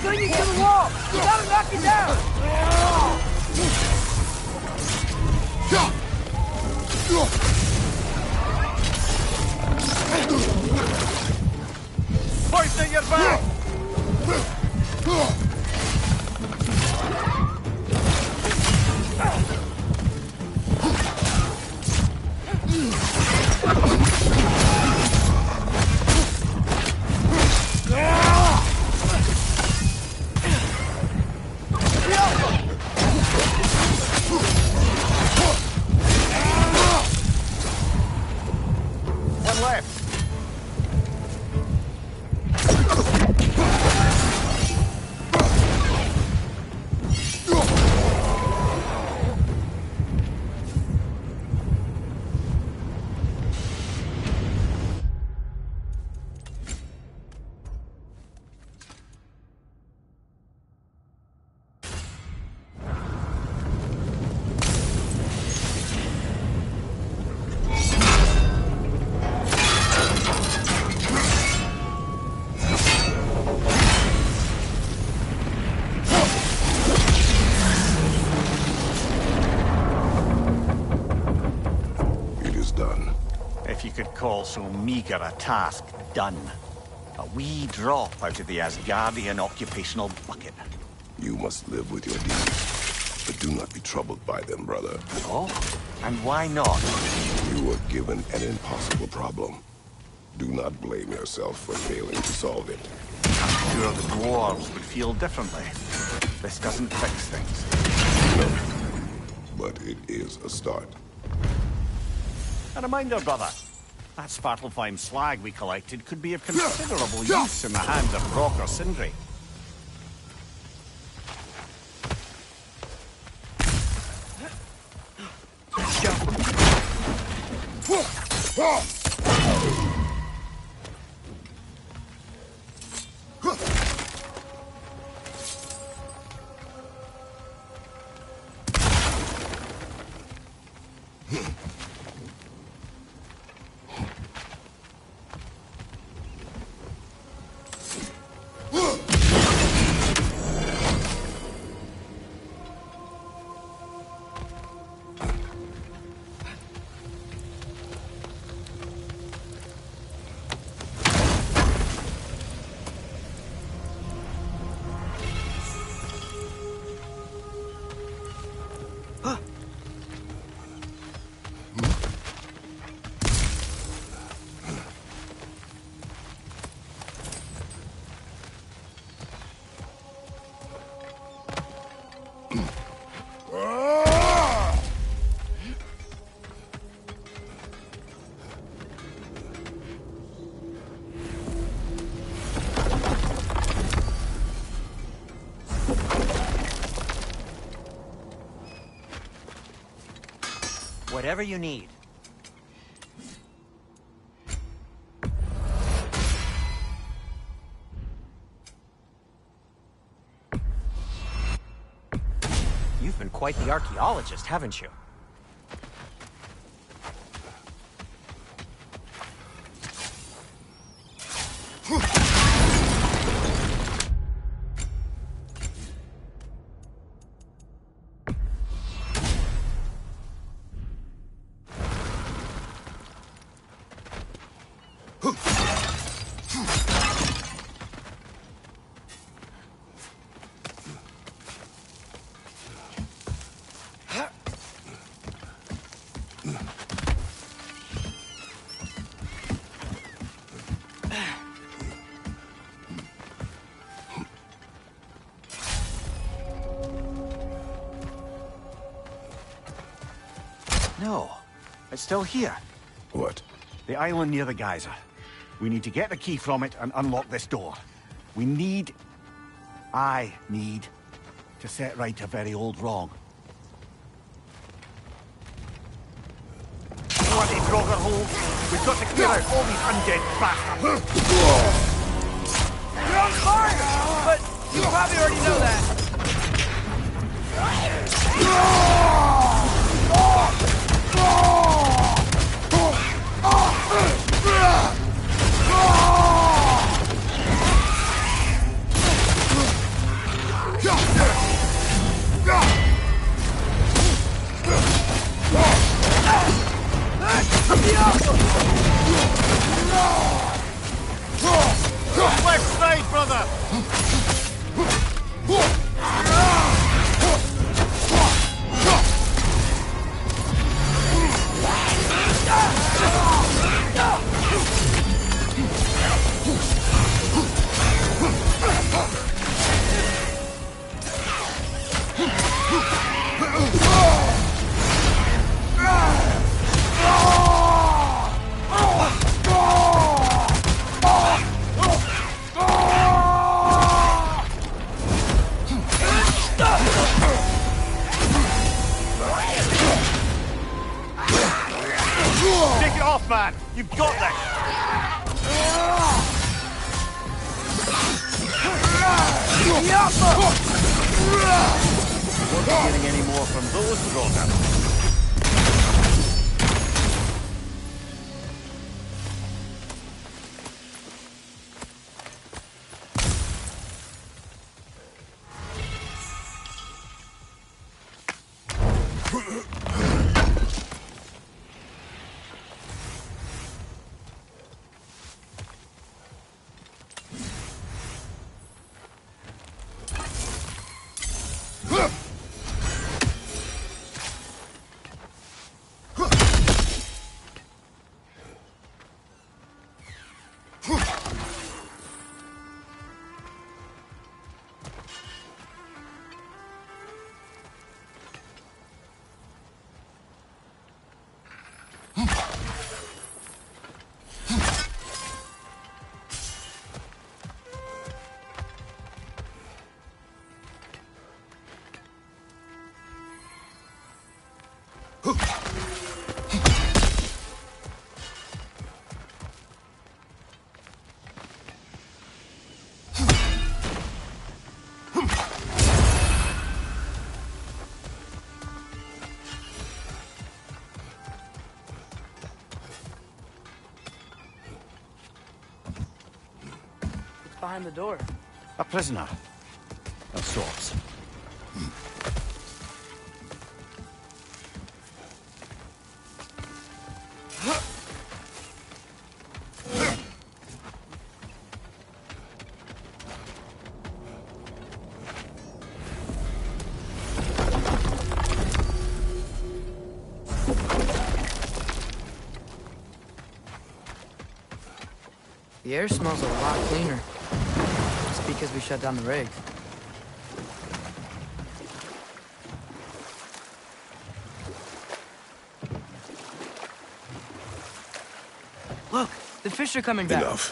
Bring it to the wall! You gotta knock it down! Poison your back! call so meager a task done. A wee drop out of the Asgardian occupational bucket. You must live with your deeds, but do not be troubled by them, brother. Oh? And why not? You were given an impossible problem. Do not blame yourself for failing to solve it. I'm sure the dwarves would feel differently. This doesn't fix things. No, but it is a start. A reminder, brother. That Svartalfheim slag we collected could be of considerable use in the hands of Brock or Sindri. Whatever you need. You've been quite the archaeologist, haven't you? No, it's still here. What? The island near the geyser. We need to get the key from it and unlock this door. I need to set right a very old wrong. Bloody Grogger hole! We've got to clear out all these undead bastards! You're on fire! But you probably already know that. Left side, brother! Take it off, man! You've got this! Won't be getting any more from those Grogger. Behind the door. A prisoner. Of sorts. The air smells a lot cleaner. It's because we shut down the rig. Look, the fish are coming back. Enough.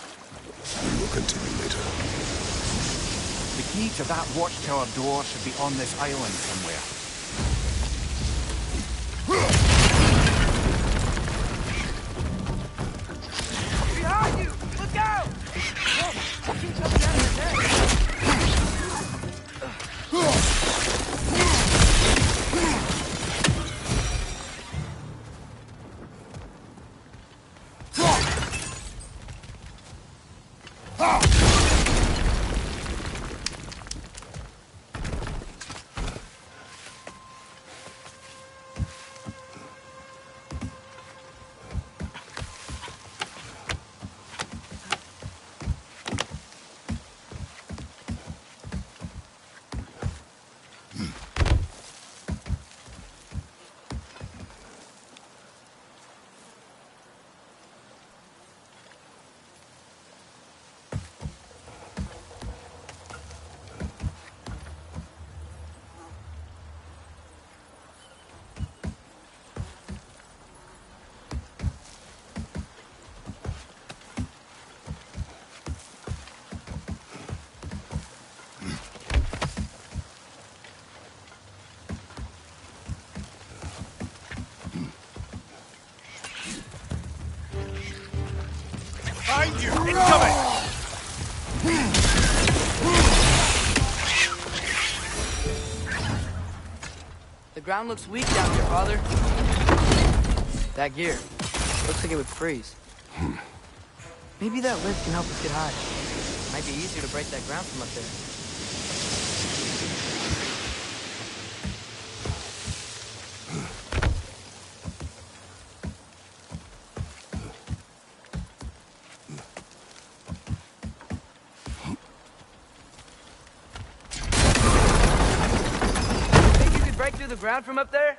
We will continue later. The key to that watchtower door should be on this island somewhere. Behind you! Look out! Whoa! Keep coming out of your head. Behind you! Incoming! The ground looks weak down here, Father. That gear. Looks like it would freeze. Maybe that lift can help us get high. Might be easier to break that ground from up there. Think you could break through the ground from up there?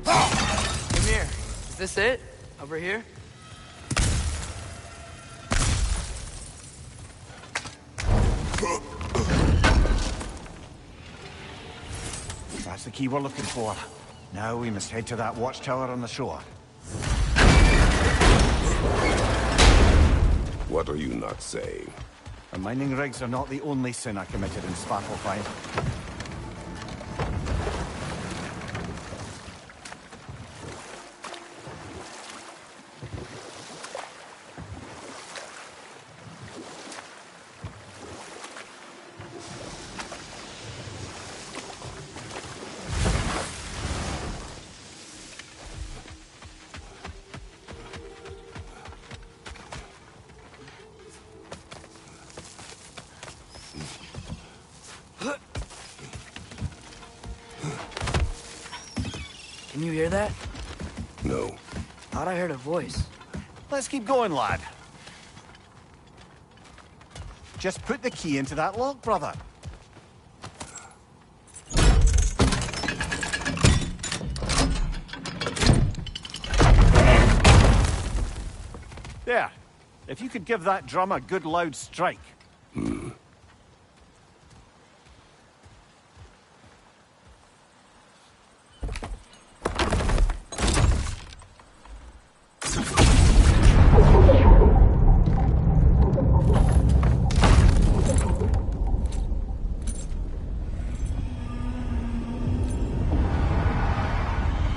Come here. Is this it? Over here? That's the key we're looking for. Now we must head to that watchtower on the shore. What are you not saying? Our mining rigs are not the only sin I committed in Svartalfheim. Can you hear that? No. Thought I heard a voice. Let's keep going, lad. Just put the key into that lock, brother. There. If you could give that drum a good loud strike.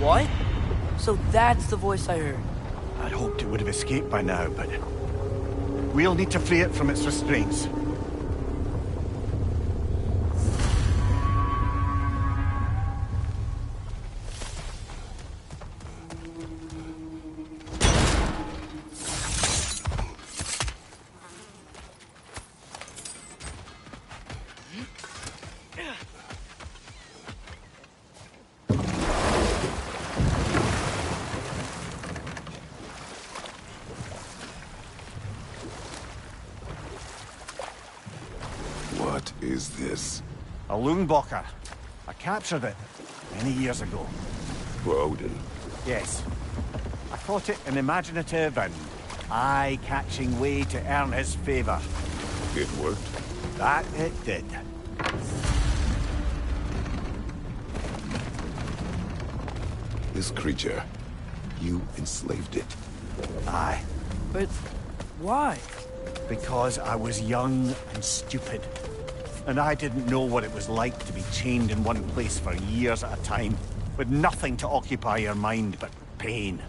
What? So that's the voice I heard. I'd hoped it would have escaped by now, but we'll need to free it from its restraints. What is this? A Loonbocker. I captured it many years ago. For Odin. Yes. I thought it an imaginative and eye-catching way to earn his favor. It worked? That it did. This creature, you enslaved it. Aye. But why? Because I was young and stupid. And I didn't know what it was like to be chained in one place for years at a time, with nothing to occupy your mind but pain.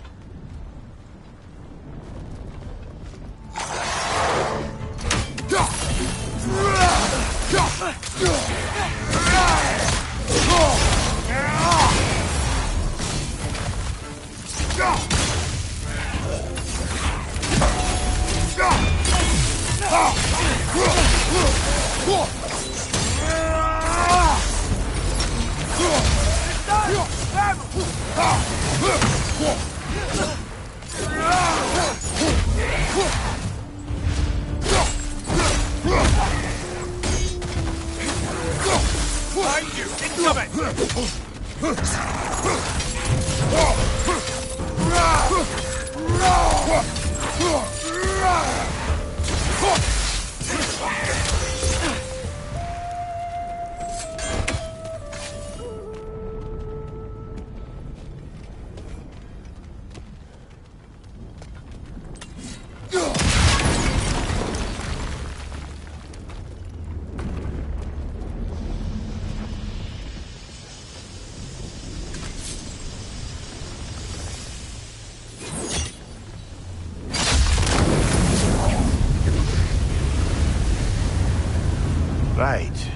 Right.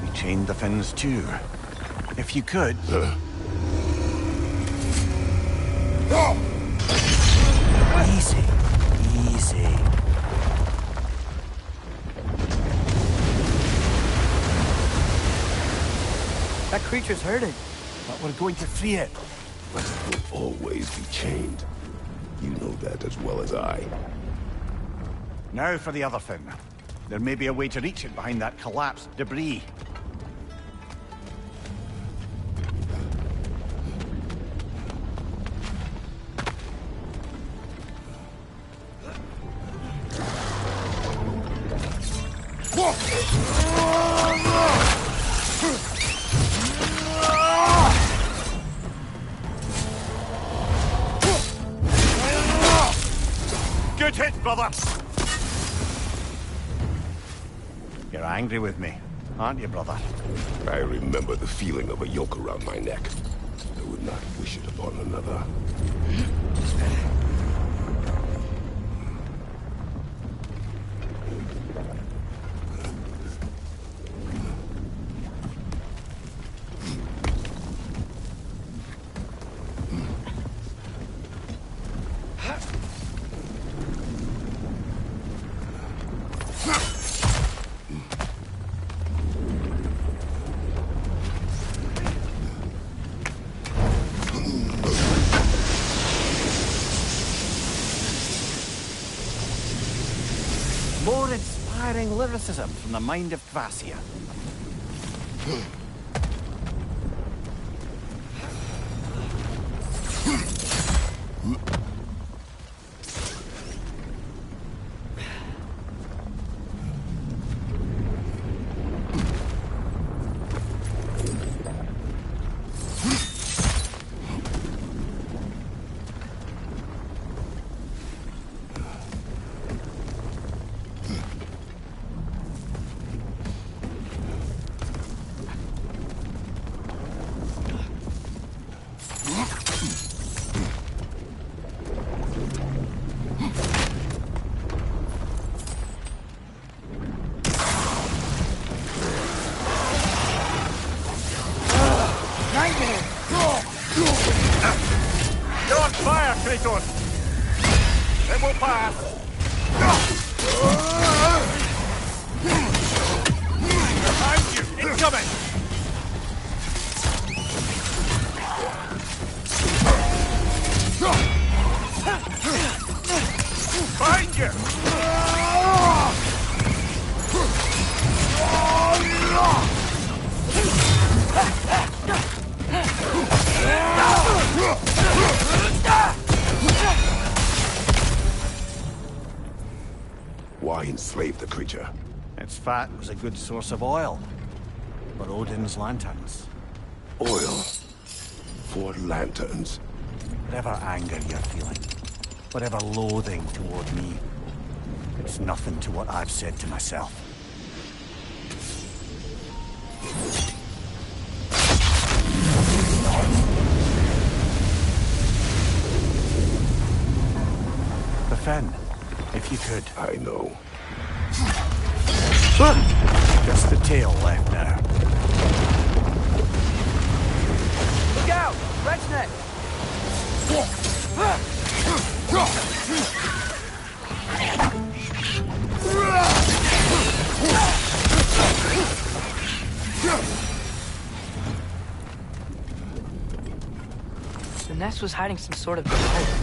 We chained the fins too. If you could... Easy. Easy. That creature's hurting. But we're going to free it. But it will always be chained. You know that as well as I. Now for the other fin. There may be a way to reach it behind that collapsed debris. Good hit, brother! You're angry with me, aren't you, brother? I remember the feeling of a yoke around my neck. I would not wish it upon another. inspiring lyricism from the mind of Kvasir. You're on fire, Kratos! It will pass! Behind you! Incoming! Behind you! Why enslave the creature? Its fat was a good source of oil for Odin's lanterns. Oil for lanterns. Whatever anger you're feeling, whatever loathing toward me, it's nothing to what I've said to myself. The Fen, if you could. I know. Just the tail left now. Look out! Wretch neck! The nest was hiding some sort of device.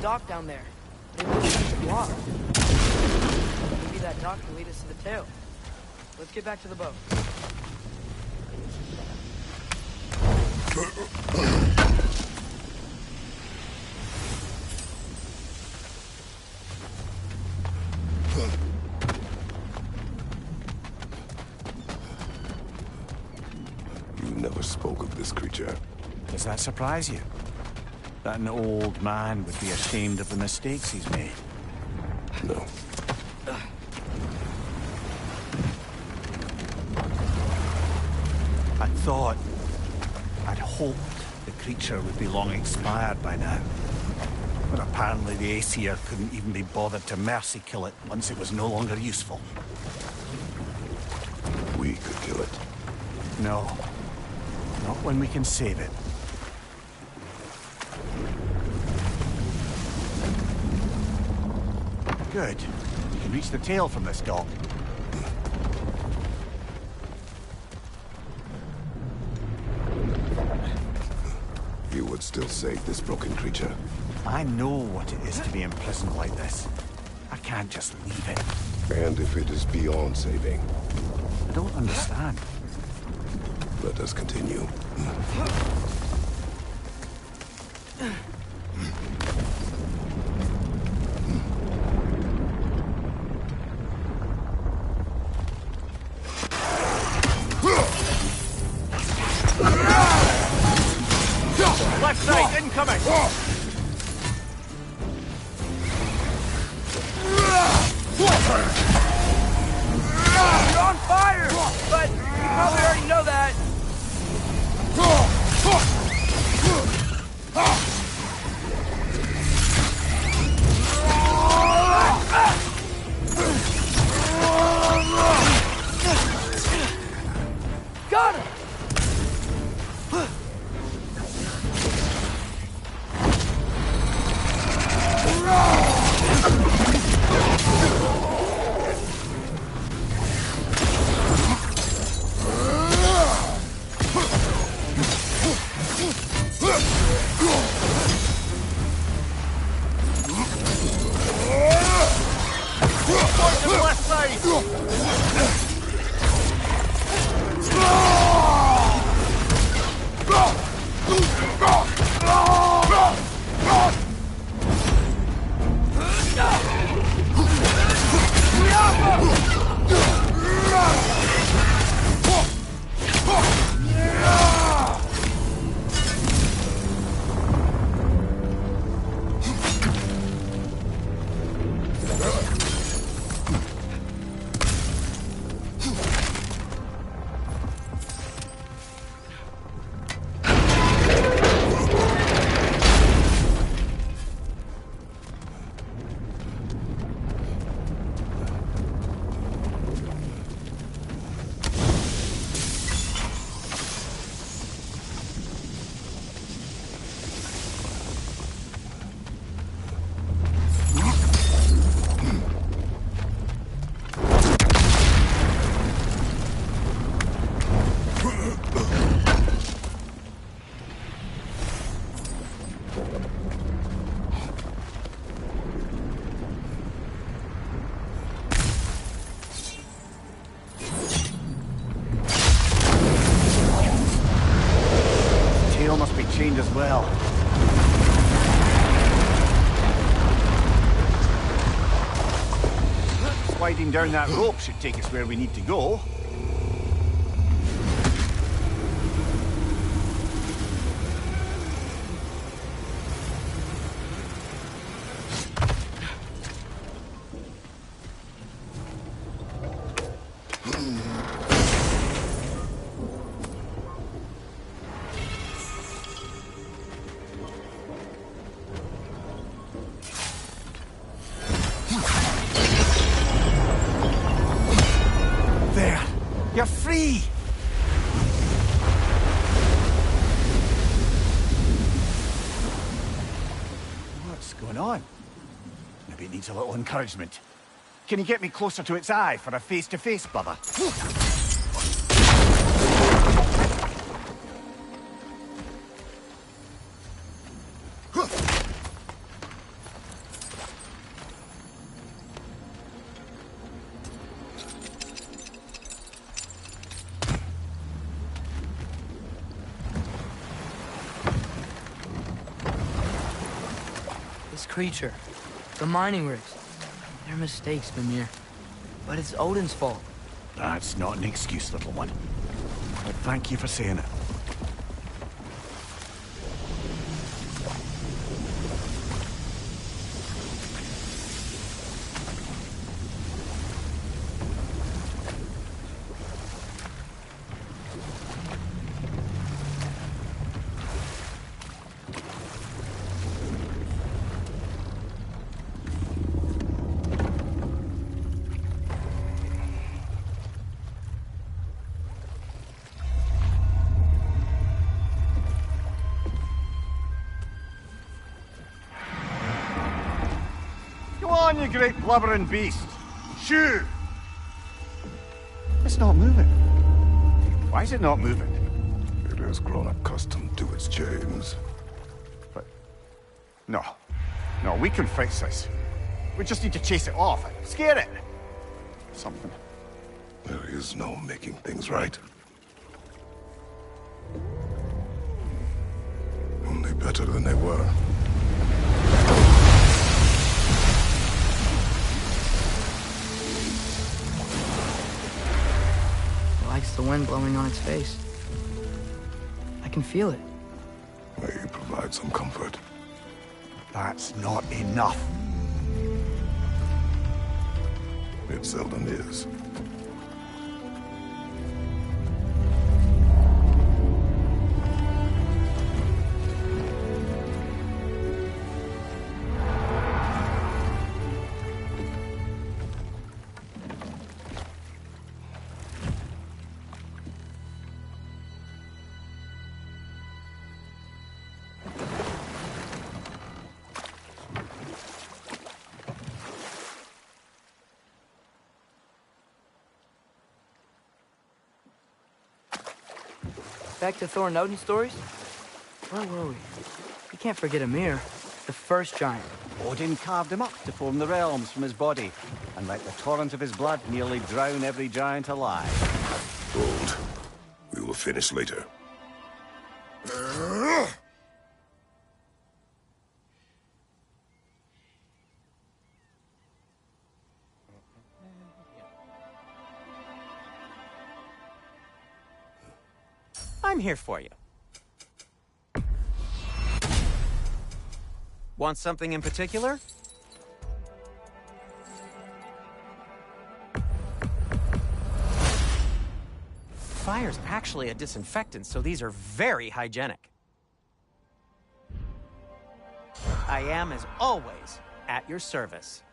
Dock down there. Maybe we should walk. Maybe that dock can lead us to the tail. Let's get back to the boat. You never spoke of this creature. Does that surprise you? That an old man would be ashamed of the mistakes he's made? No. I'd hoped the creature would be long expired by now. But apparently the Aesir couldn't even be bothered to mercy kill it once it was no longer useful. We could kill it. No. Not when we can save it. Good. You can reach the tail from this dock. You would still save this broken creature. I know what it is to be imprisoned like this. I can't just leave it. And if it is beyond saving, I don't understand. let us continue. Left side, incoming! You're on fire! But you probably already know that. Got him! To the left side! Tail must be chained as well. Sliding down that rope should take us where we need to go. There! You're free! What's going on? Maybe it needs a little encouragement. Can you get me closer to its eye for a face-to-face, brother? creature, the mining rigs. They're mistakes, Mimir. But it's Odin's fault. That's not an excuse, little one. But thank you for saying it. Come on, you great blubbering beast! Shoo! It's not moving. Why is it not moving? It has grown accustomed to its chains. But... No. No, we can fix this. We just need to chase it off. Scare it! Something. There is no making things right. Only better than they were. It likes the wind blowing on its face. I can feel it. May provide some comfort. That's not enough. It seldom is. Back to Thor and Odin stories? Where were we? You can't forget Ymir, the first giant. Odin carved him up to form the realms from his body, and let the torrent of his blood nearly drown every giant alive. Hold. We will finish later. I'm here for you. Want something in particular? Fire's actually a disinfectant, so these are very hygienic. I am, as always, at your service.